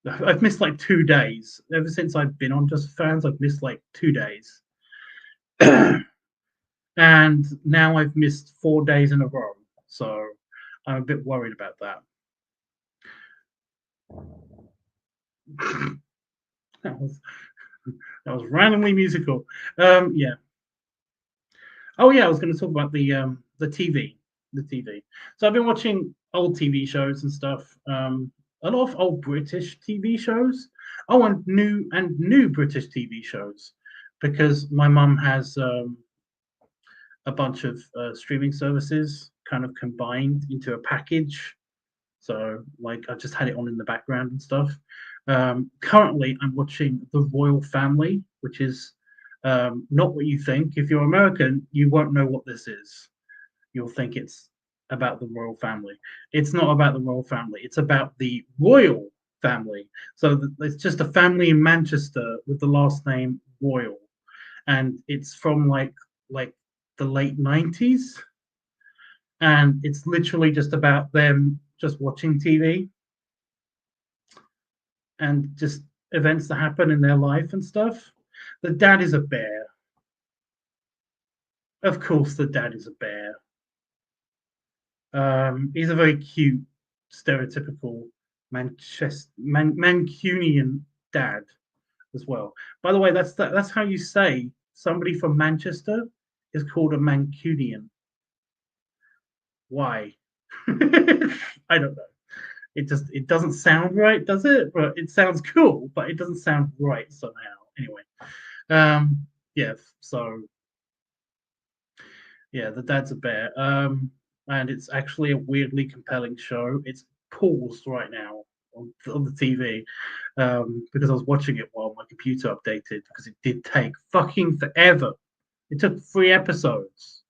I've missed like 2 days ever since I've been on Just for Fans. I've missed like 2 days, and now I've missed 4 days in a row. So I'm a bit worried about that. That was That was randomly musical. Yeah. Oh yeah, I was going to talk about the TV, the TV. So I've been watching old TV shows and stuff. A lot of old British TV shows. Oh, and new British TV shows, because my mum has a bunch of streaming services kind of combined into a package. So like I just had it on in the background and stuff. Currently, I'm watching The Royal Family, which is not what you think. If you're American, you won't know what this is. You'll think it's about the royal family. It's not about the royal family. It's about the royal family. So it's just a family in Manchester with the last name Royal, and it's from like the late 90s, and it's literally just about them just watching TV and just events that happen in their life and stuff. The dad is a bear. Of course, the dad is a bear. He's a very cute, stereotypical Mancunian dad as well. By the way, that's how you say somebody from Manchester is called a Mancunian. Why? I don't know. It doesn't sound right, does it? But it sounds cool, but it doesn't sound right somehow. Anyway, yeah. So yeah, the dad's a bear. And it's actually a weirdly compelling show. It's paused right now on the TV, because I was watching it while my computer updated, because it did take fucking forever. It took 3 episodes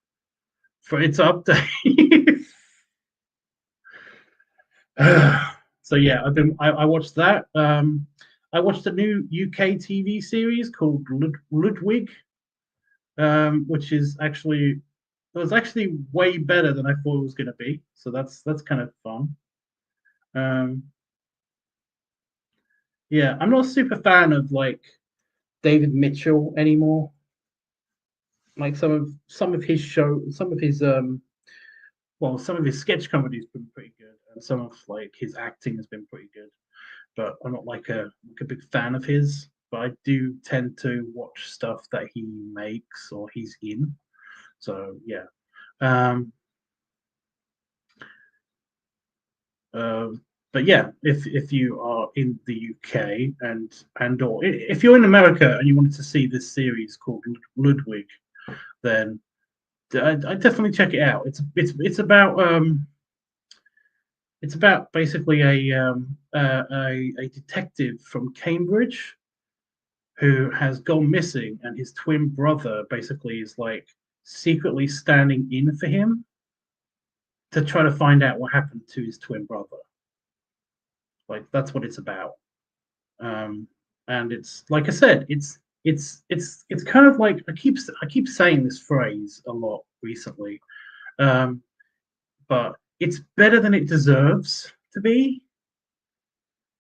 for it to update. So yeah, I watched that. I watched a new UK TV series called Ludwig, which is actually it was actually way better than I thought it was going to be. So that's kind of fun. Um, yeah, I'm not a super fan of like David Mitchell anymore. Like some of his show, some of his sketch comedy's been pretty good, and some of like his acting has been pretty good. But I'm not like a big fan of his. But I do tend to watch stuff that he makes or he's in. So yeah. Um, uh, but yeah, if you are in the UK and or if you're in America and you wanted to see this series called Ludwig, then I definitely check it out. It's about basically a detective from Cambridge who has gone missing, and his twin brother basically is like secretly standing in for him to try to find out what happened to his twin brother. Like that's what it's about. Um, and it's like I said, it's kind of like I keep saying this phrase a lot recently, um, but it's better than it deserves to be.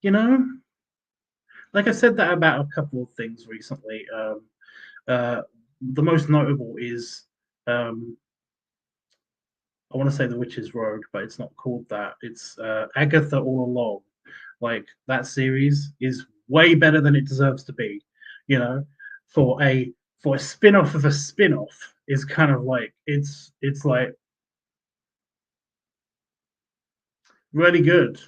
You know, like I said that about a couple of things recently. Uh, the most notable is I want to say The Witch's Road, but it's not called that. It's Agatha All Along. Like that series is way better than it deserves to be. You know, for a spin-off of a spin-off is kind of like it's like really good.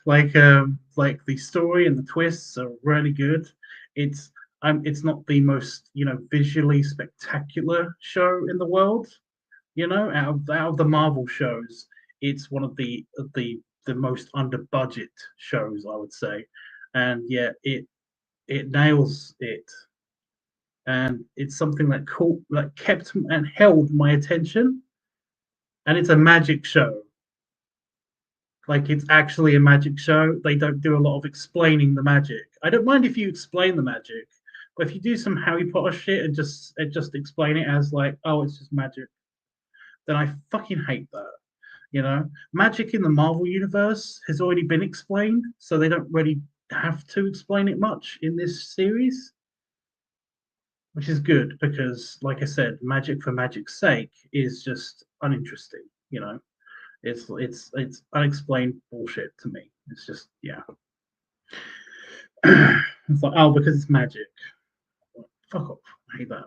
Like the story and the twists are really good. It's it's not the most visually spectacular show in the world. Out of the Marvel shows, it's one of the most under budget shows, I would say, and yet it nails it, and it's something that kept and held my attention, and it's a magic show. Like it's actually a magic show. They don't do a lot of explaining the magic. I don't mind if you explain the magic, but if you do some Harry Potter shit and just explain it as like, oh, it's just magic, then I fucking hate that. Magic in the Marvel universe has already been explained, so they don't really have to explain it much in this series, which is good because, like I said, magic for magic's sake is just uninteresting. It's unexplained bullshit to me. It's just yeah. It's like, oh, because it's magic. Fuck off. I hate that.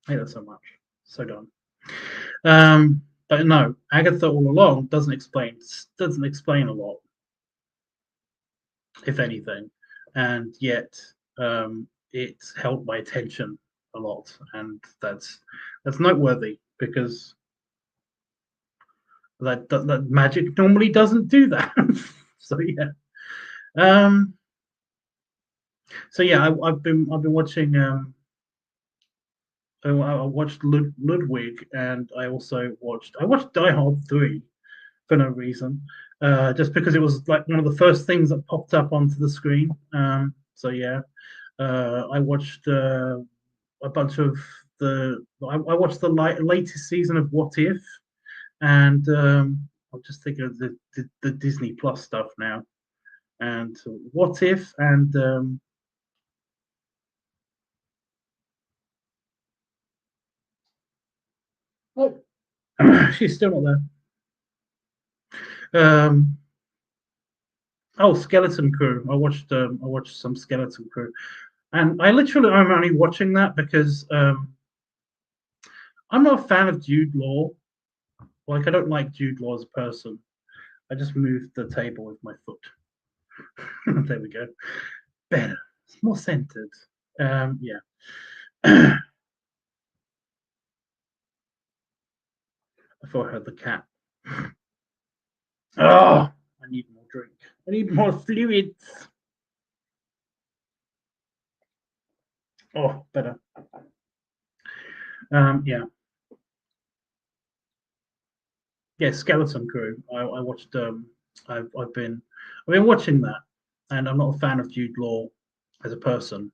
I hate that so much. So dumb. But no, Agatha all along doesn't explain a lot, if anything, and yet it's held my attention a lot, and that's noteworthy because that magic normally doesn't do that. So yeah. Um, so yeah, I've been watching. I watched Ludwig, and I watched Die Hard 3 for no reason, just because it was like one of the first things that popped up onto the screen. So yeah, I watched a bunch of I watched the latest season of What If, and I'm just thinking of the Disney Plus stuff now, and What If, and oh, she's still not there. Oh, Skeleton Crew. I watched some Skeleton Crew, and I'm only watching that because I'm not a fan of Jude Law. Like I don't like Jude Law as a person. I just moved the table with my foot. There we go. Better. It's more centered. Yeah. I thought I heard the cat. Oh, I need more drink. I need more fluids. Oh, better. Yeah. Yeah, Skeleton Crew. I watched. I've been watching that, and I'm not a fan of Jude Law as a person,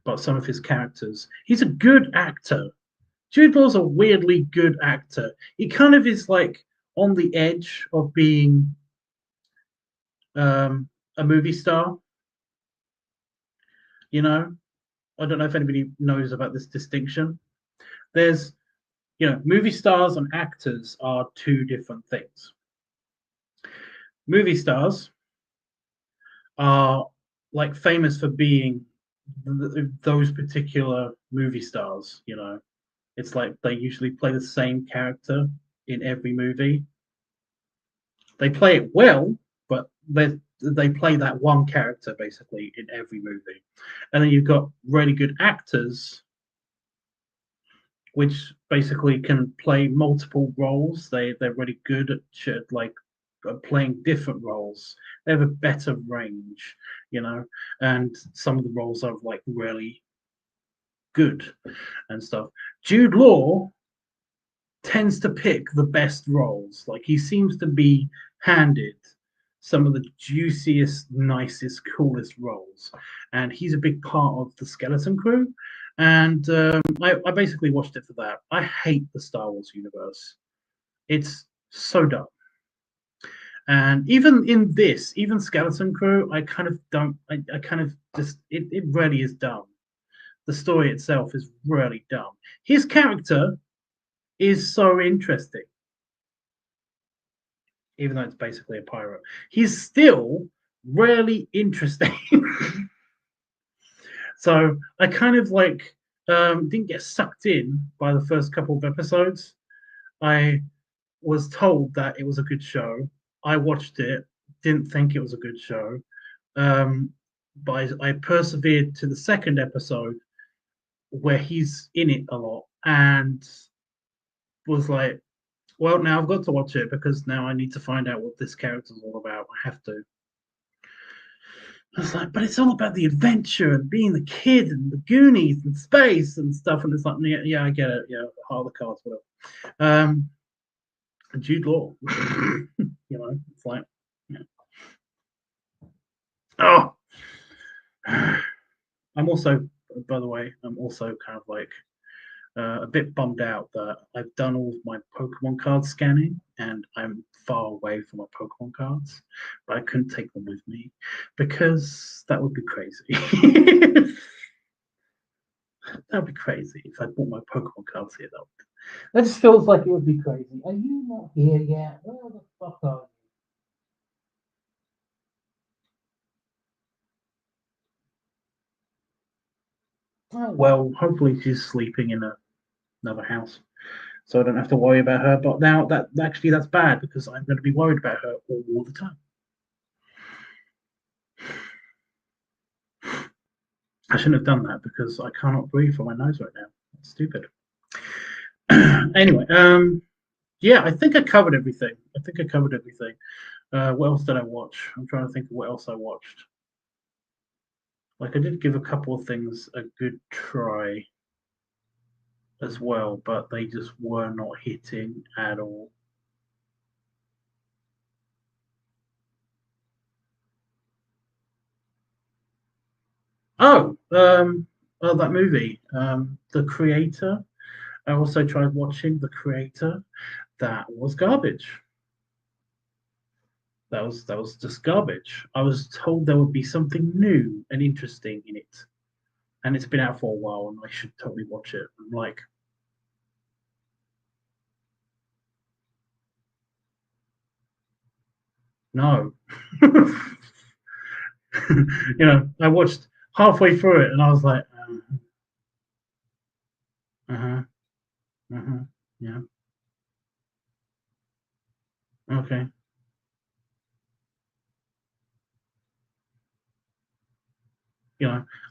but some of his characters. He's a good actor. Jude Law's a weirdly good actor. He kind of is like on the edge of being a movie star. You know, I don't know if anybody knows about this distinction. There's, movie stars and actors are two different things. Movie stars are like famous for being those particular movie stars. It's like they usually play the same character in every movie. They play it well, but they play that one character basically in every movie. And then you've got really good actors, which basically can play multiple roles. They're really good at like playing different roles. They have a better range, and some of the roles are like really good and stuff. Jude Law tends to pick the best roles. Like he seems to be handed some of the juiciest, nicest, coolest roles, and he's a big part of the Skeleton Crew. And I basically watched it for that. I hate the Star Wars universe. It's so dumb. And even in this, even Skeleton Crew, I kind of don't. I kind of just it really is dumb. The story itself is really dumb. His character is so interesting, even though it's basically a pirate. He's still really interesting. So I kind of like didn't get sucked in by the first couple of episodes. I was told that it was a good show. I watched it, didn't think it was a good show, but I persevered to the second episode where he's in it a lot and was like, well, now I've got to watch it because now I need to find out what this character's all about. I have to. I was like, but it's all about the adventure and being the kid and the Goonies and space and stuff. And it's like, yeah, yeah, I get it. Yeah, heart of the cards, whatever. Jude Law, it's like, yeah. Oh, I'm also, by the way, I'm also kind of like a bit bummed out that I've done all of my Pokemon card scanning and I'm far away from my Pokemon cards, but I couldn't take them with me because that would be crazy. That would be crazy if I bought my Pokemon cards here. That just feels like it would be crazy. Are you not here yet? Where the fuck are you? Oh, well, hopefully she's sleeping in another house, so I don't have to worry about her. But now that's bad because I'm going to be worried about her all the time. I shouldn't have done that because I cannot breathe from my nose right now. That's stupid. Anyway, yeah, I think I covered everything. I think I covered everything. What else did I watch? I'm trying to think of what else I watched. Like I did give a couple of things a good try as well, but they just were not hitting at all. Oh, that movie, The Creator. I also tried watching The Creator. That was garbage. That was just garbage. I was told there would be something new and interesting in it, and it's been out for a while, and I should totally watch it. I'm like, no. I watched halfway through it, and I was like, uh-huh, uh-huh, yeah, okay.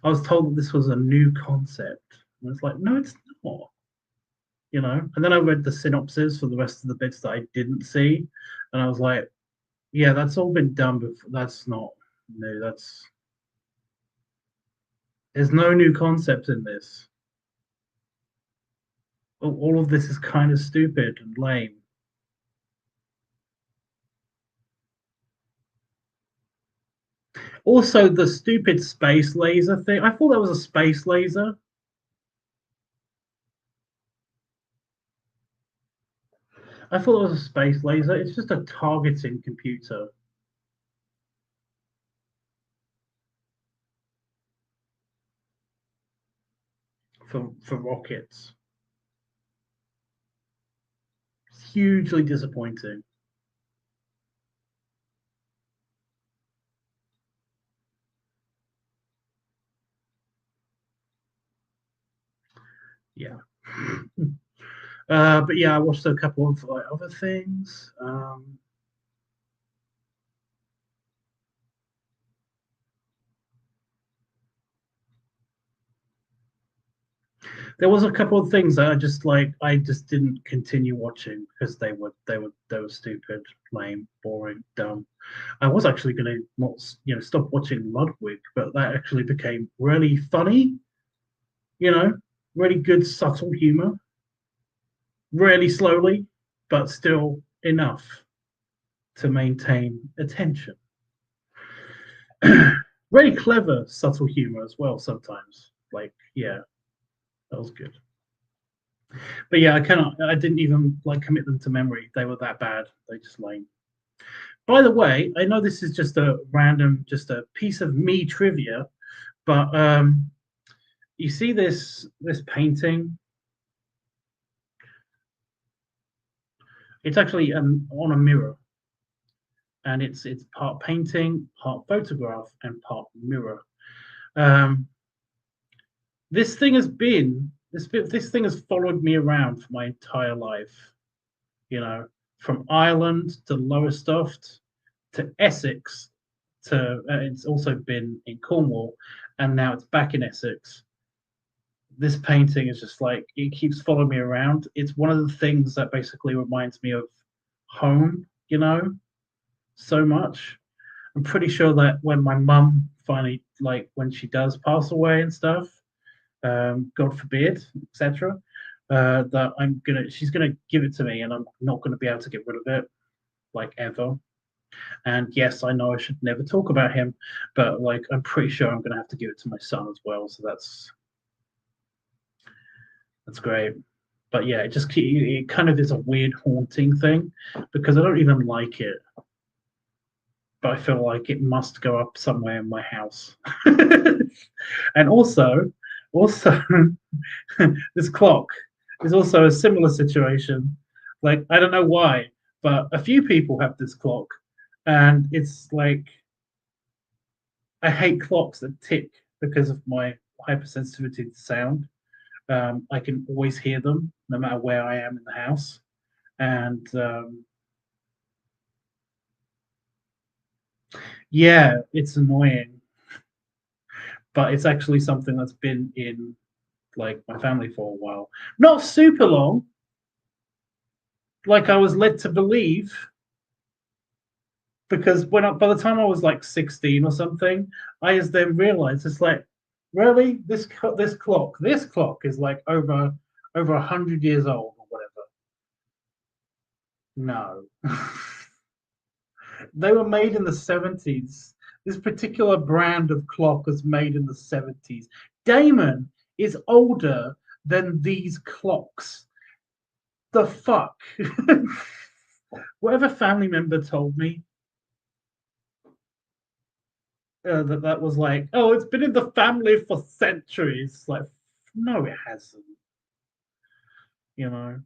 I was told that this was a new concept, and it's like, no, it's not. And then I read the synopsis for the rest of the bits that I didn't see, and I was like, yeah, that's all been done before. That's not new. There's no new concept in this. All of this is kind of stupid and lame. Also, the stupid space laser thing. I thought that was a space laser. I thought it was a space laser. It's just a targeting computer for rockets. It's hugely disappointing. Yeah. But yeah, I watched a couple of like other things. There was a couple of things that I just didn't continue watching because they were stupid, lame, boring, dumb. I was actually going to not stop watching Ludwig, but that actually became really funny. You know, really good subtle humor, really slowly, but still enough to maintain attention. Really clever subtle humor as well sometimes. Like yeah, that was good. But yeah, I didn't even like commit them to memory. They were that bad. They just lame. By the way, I know this is just a random, just a piece of me trivia, but you see this painting? It's actually on a mirror, and it's part painting, part photograph, and part mirror. Um, this thing has followed me around for my entire life. You know, from Ireland to Lowestoft to Essex to it's also been in Cornwall, and now it's back in Essex. This painting is just like it keeps following me around. It's one of the things that basically reminds me of home, so much. I'm pretty sure that when my mum finally, like when she does pass away and stuff, God forbid, etc., that she's gonna give it to me, and I'm not gonna be able to get rid of it, like ever. And yes, I know I should never talk about him, but like I'm pretty sure I'm gonna have to give it to my son as well. So that's great. But yeah, it kind of is a weird haunting thing because I don't even like it, but I feel like it must go up somewhere in my house. And also this clock is also a similar situation. Like I don't know why, but a few people have this clock, and it's like I hate clocks that tick because of my hypersensitivity to sound. I can always hear them no matter where I am in the house, and yeah, it's annoying, but it's actually something that's been in like my family for a while. Not super long, like I was led to believe, because by the time I was like 16 or something, I just then realized it's like, really, this clock is like over 100 years old or whatever. No, they were made in the 70s. This particular brand of clock was made in the 70s. Damon is older than these clocks. The fuck? Whatever family member told me that was like, oh, it's been in the family for centuries. Like, no, it hasn't. You know,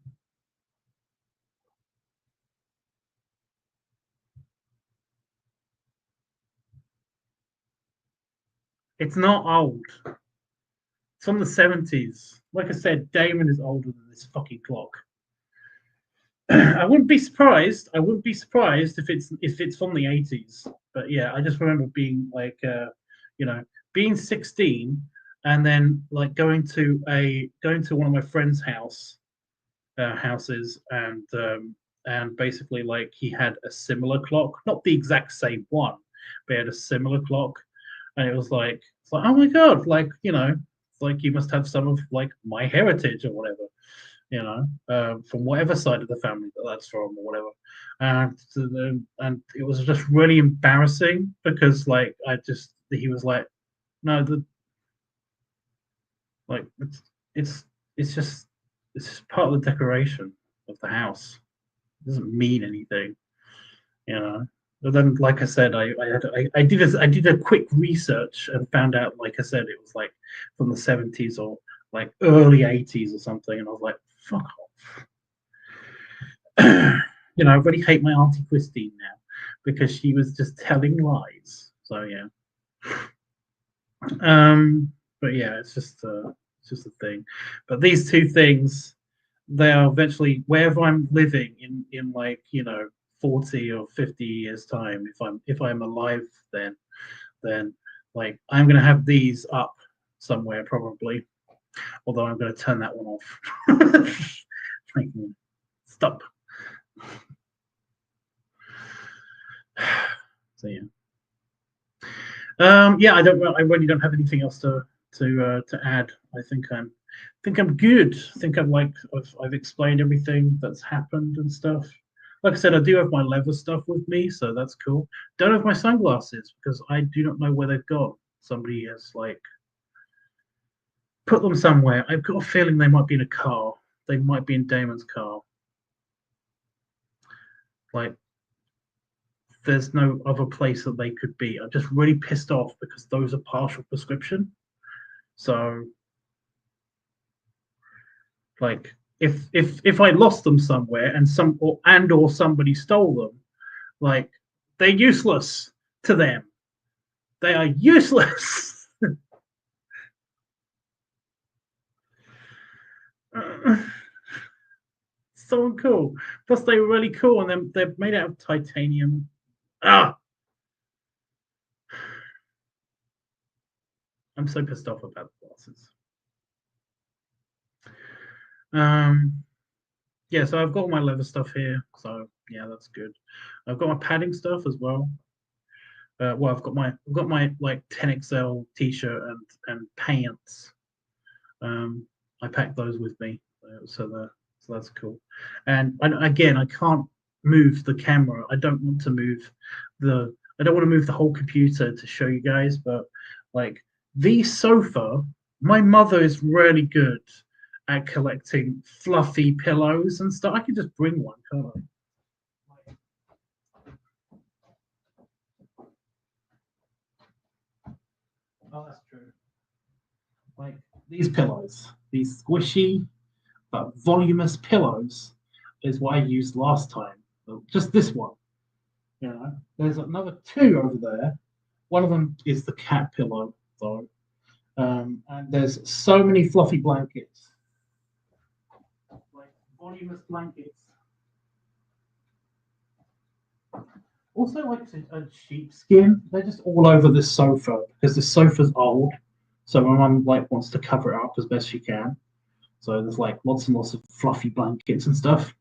it's not old. It's from the 70s. Like I said, Damon is older than this fucking clock. I wouldn't be surprised. I wouldn't be surprised if it's from the 80s. But yeah, I just remember being like, you know, being 16 and then like going to one of my friend's houses, and basically like he had a similar clock, not the exact same one, but he had a similar clock, and it's like, oh my god, like, it's like you must have some of like my heritage or whatever, from whatever side of the family that's from or whatever. And it was just really embarrassing because like he was like, no, the like it's it's just it's just part of the decoration of the house. It doesn't mean anything, you know. But then, like I said, I did a quick research and found out, like I said, it was like from the 70s or like early 80s or something, and I was like, fuck off. I really hate my auntie Christine now because she was just telling lies. So yeah. But yeah, it's just a thing. But these two things, they are eventually wherever I'm living in like 40 or 50 years time, if I'm alive then like I'm gonna have these up somewhere probably. Although I'm gonna turn that one off. Stop. So yeah. Yeah, I really don't have anything else to add. I think I'm good. I think I've explained everything that's happened and stuff. Like I said, I do have my leather stuff with me, so that's cool. Don't have my sunglasses because I do not know where they've gone. Somebody has like put them somewhere. I've got a feeling they might be in a car. They might be in Damon's car. Like there's no other place that they could be. I'm just really pissed off because those are partial prescription. So like if I lost them somewhere and or somebody stole them, like they're useless to them. They are useless. So cool. Plus they were really cool and they're made out of titanium. Ah, I'm so pissed off about the glasses. Um, yeah, so I've got my leather stuff here. So yeah, that's good. I've got my padding stuff as well. Well, I've got my like 10XL t-shirt and pants. I packed those with me, so that's cool. And again, I can't move the camera. I don't want to move the whole computer to show you guys, but like the sofa, my mother is really good at collecting fluffy pillows and stuff. I could just bring one, can't I? Oh, that's true. Like these pillows, these squishy but voluminous pillows is what I used last time. Just this one. There's another two over there. One of them is the cat pillow, though. And there's so many fluffy blankets, like voluminous blankets. Also, like a sheepskin. They're just all over this sofa because the sofa's old. So my mum like wants to cover it up as best she can. So there's like lots and lots of fluffy blankets and stuff.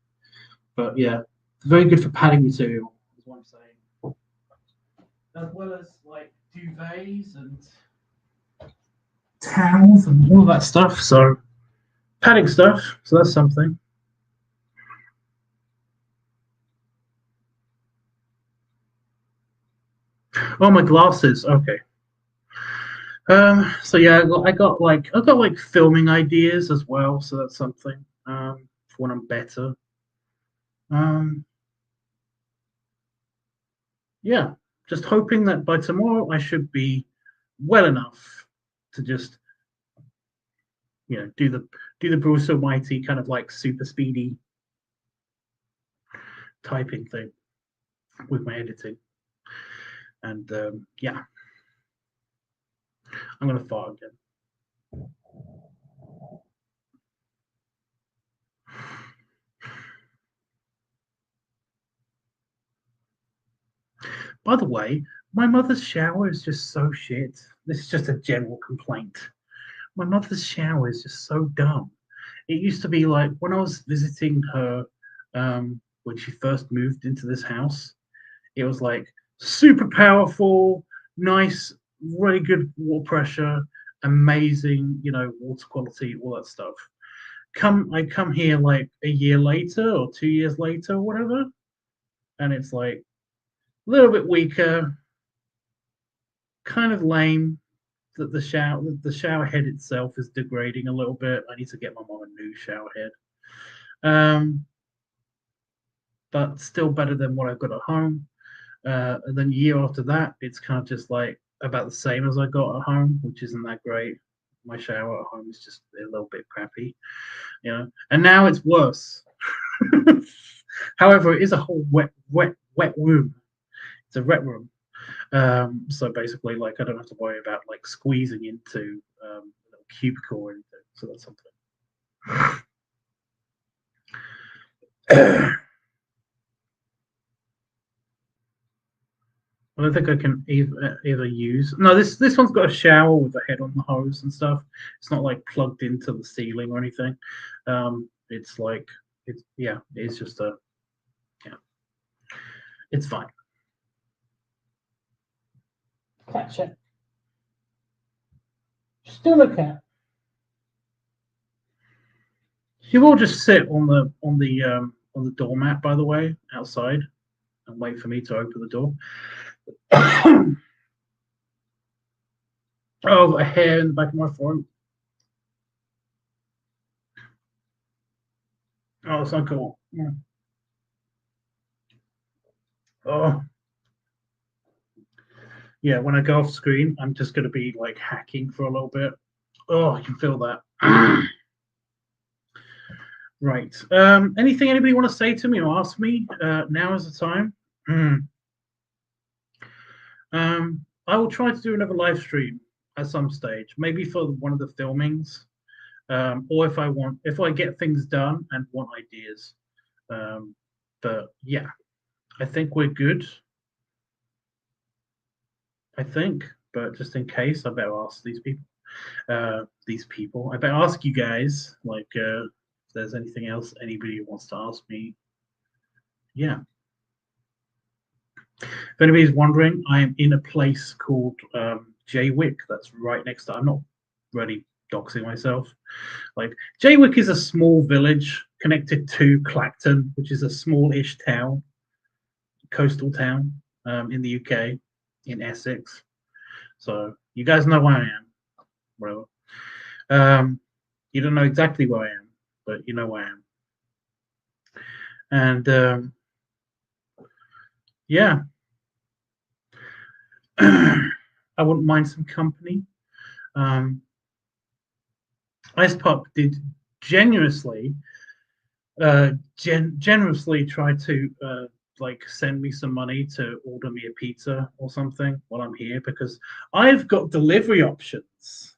But yeah, it's very good for padding material, is what I'm saying. As well as like duvets and towels and all of that stuff. So padding stuff. So that's something. Oh, my glasses. Okay. So yeah, I got like filming ideas as well. So that's something. For when I'm better. Um, yeah, just hoping that by tomorrow I should be well enough to just do the Bruce Almighty kind of like super speedy typing thing with my editing. And yeah, I'm gonna fart again. By the way, my mother's shower is just so shit. This is just a general complaint. My mother's shower is just so dumb. It used to be like when I was visiting her when she first moved into this house, it was like super powerful, nice, really good water pressure, amazing, water quality, all that stuff. I come here like a year later or 2 years later or whatever, and it's like a little bit weaker, kind of lame. That the shower head itself is degrading a little bit. I need to get my mom a new shower head. But still better than what I've got at home. And then year after that, it's kind of just like about the same as I got at home, which isn't that great. My shower at home is just a little bit crappy. And now it's worse. However, it is a whole wet room. It's a wet room. So basically, like I don't have to worry about like squeezing into a little cubicle or anything. So that's something. I don't think I can either use. No, this one's got a shower with a head on the hose and stuff. It's not like plugged into the ceiling or anything. It's like it's just a yeah. It's fine. Cat check. Still a cat. She will just sit on the doormat, by the way, outside, and wait for me to open the door. Oh, a hair in the back of my throat. Oh, it's not cool. Yeah. Oh, yeah. When I go off screen, I'm just going to be like hacking for a little bit. Oh, I can feel that. Right. Anything anybody want to say to me or ask me? Now is the time. I will try to do another live stream at some stage, maybe for one of the filmings, or if I get things done and want ideas. But yeah, I think we're good. I think, but just in case, I better ask these people. I better ask you guys, like, if there's anything else anybody wants to ask me. Yeah. If anybody's wondering, I am in a place called Jaywick. That's right next to. I'm not really doxing myself. Like Jaywick is a small village connected to Clacton, which is a small-ish town, coastal town in the UK, in Essex. So you guys know where I am. Well, you don't know exactly where I am, but you know where I am. And yeah, I wouldn't mind some company. Ice Pop did generously, generously try to like send me some money to order me a pizza or something while I'm here because I've got delivery options.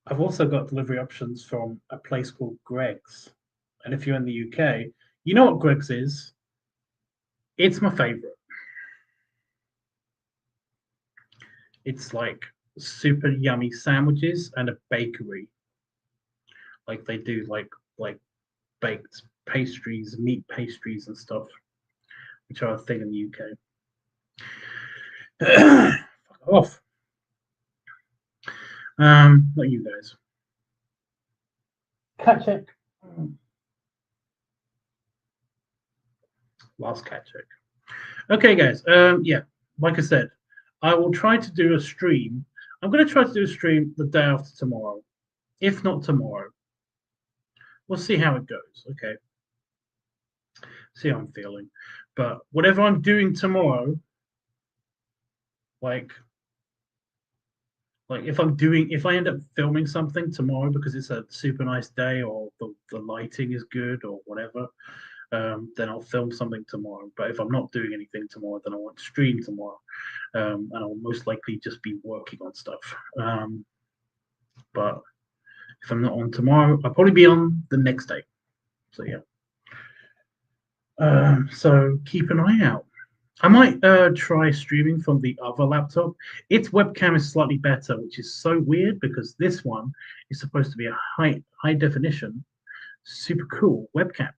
I've also got delivery options from a place called Greg's. And if you're in the UK, you know what Greg's is. It's my favorite. It's like super yummy sandwiches and a bakery. Like they do like baked pastries, meat pastries and stuff, which are a thing in the UK. Fuck off. Not you guys. Cat check. Last cat check. Okay, guys. Yeah, like I said, I will try to do a stream. I'm going to try to do a stream the day after tomorrow, if not tomorrow. We'll see how it goes. Okay. See how I'm feeling. But whatever I'm doing tomorrow, like if I end up filming something tomorrow because it's a super nice day or the lighting is good or whatever, then I'll film something tomorrow. But if I'm not doing anything tomorrow, then I won't stream tomorrow, and I'll most likely just be working on stuff. But if I'm not on tomorrow, I'll probably be on the next day. So yeah. So keep an eye out. I might try streaming from the other laptop. Its webcam is slightly better, which is so weird because this one is supposed to be a high definition, super cool webcam.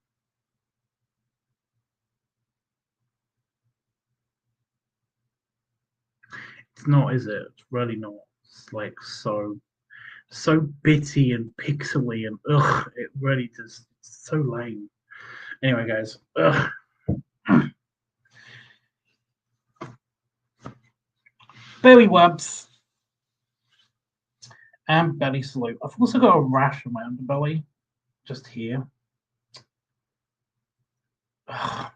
It's not, is it? It's really not. It's like so bitty and pixely and ugh, it really just so lame. Anyway, guys, ugh. Belly webs and belly salute. I've also got a rash on my underbelly, just here. Ugh,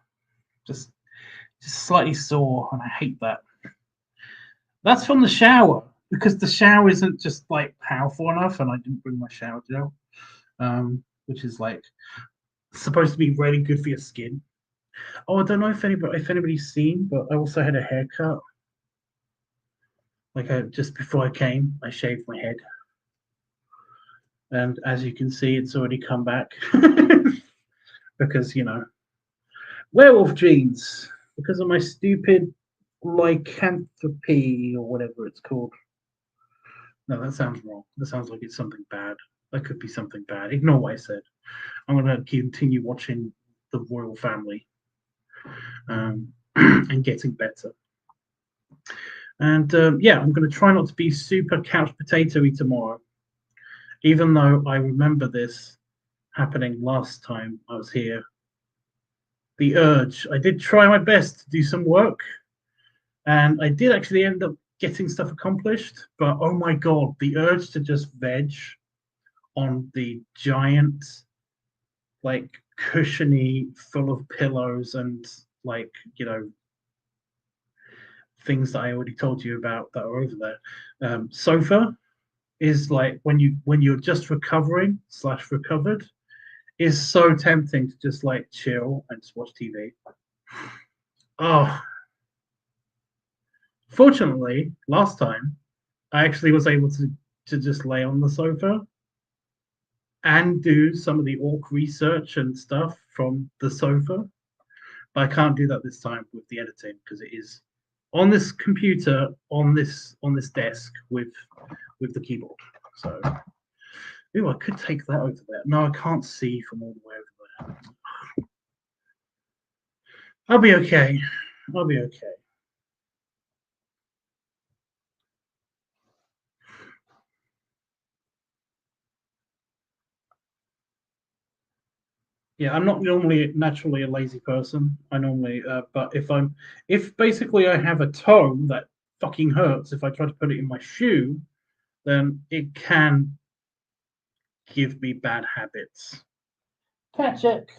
just slightly sore, and I hate that. That's from the shower because the shower isn't just like powerful enough, and I didn't bring my shower gel, which is like supposed to be really good for your skin. Oh, I don't know if anybody's seen, but I also had a haircut. Like just before I came, I shaved my head, and as you can see, it's already come back because werewolf genes because of my stupid lycanthropy or whatever it's called. No, that sounds wrong. That sounds like it's something bad. That could be something bad. Ignore what I said. I'm going to continue watching the royal family and getting better. And yeah, I'm going to try not to be super couch potatoy tomorrow, even though I remember this happening last time I was here. The urge. I did try my best to do some work, and I did actually end up getting stuff accomplished. But oh my god, the urge to just veg on the giant, like cushiony, full of pillows and like things that I already told you about that are over there. Sofa is like when you're just recovering / recovered, is so tempting to just like chill and just watch TV. Oh, fortunately, last time I actually was able to just lay on the sofa and do some of the orc research and stuff from the sofa. But I can't do that this time with the editing because it is on this computer on this desk with the keyboard. So, ooh, I could take that over there. No, I can't see from all the way over there. I'll be okay. I'll be okay. Yeah, I'm not normally naturally a lazy person. I normally, but if basically I have a toe that fucking hurts if I try to put it in my shoe, then it can give me bad habits. Cat check.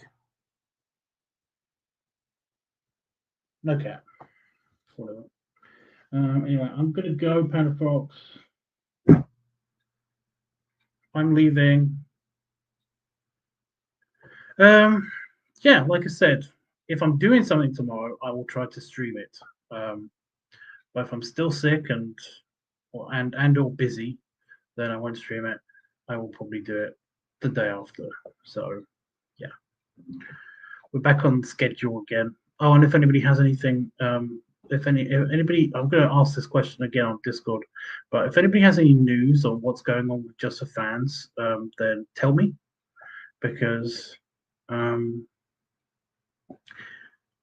No cat. Whatever. Anyway, I'm gonna go, Panda Fox. I'm leaving. Yeah, like I said, if I'm doing something tomorrow, I will try to stream it. But if I'm still sick and or busy, then I won't stream it. I will probably do it the day after. So yeah, we're back on schedule again. Oh, and if anybody has anything, if anybody, I'm going to ask this question again on Discord, but if anybody has any news on what's going on with Just for Fans, then tell me, because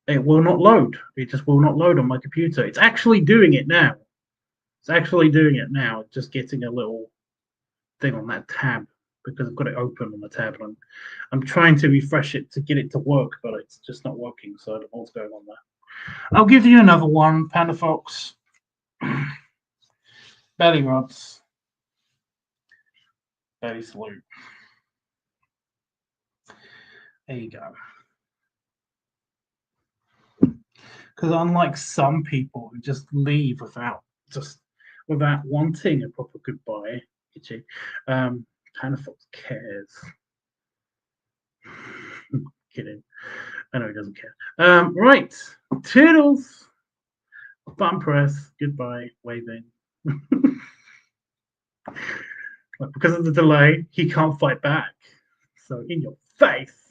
it will not load. It just will not load on my computer. It's actually doing it now. It's actually doing it now. It's just getting a little thing on that tab because I've got it open on the tab, and I'm trying to refresh it to get it to work, but it's just not working. So I don't know what's going on there. I'll give you another one, Panda Fox. Belly rubs. Belly salute. There you go. Because unlike some people who just leave without wanting a proper goodbye, itchy, Panda Fox cares. Kidding. I know he doesn't care. Right. Toodles. Button press. Goodbye. Waving. Because of the delay, he can't fight back. So in your face.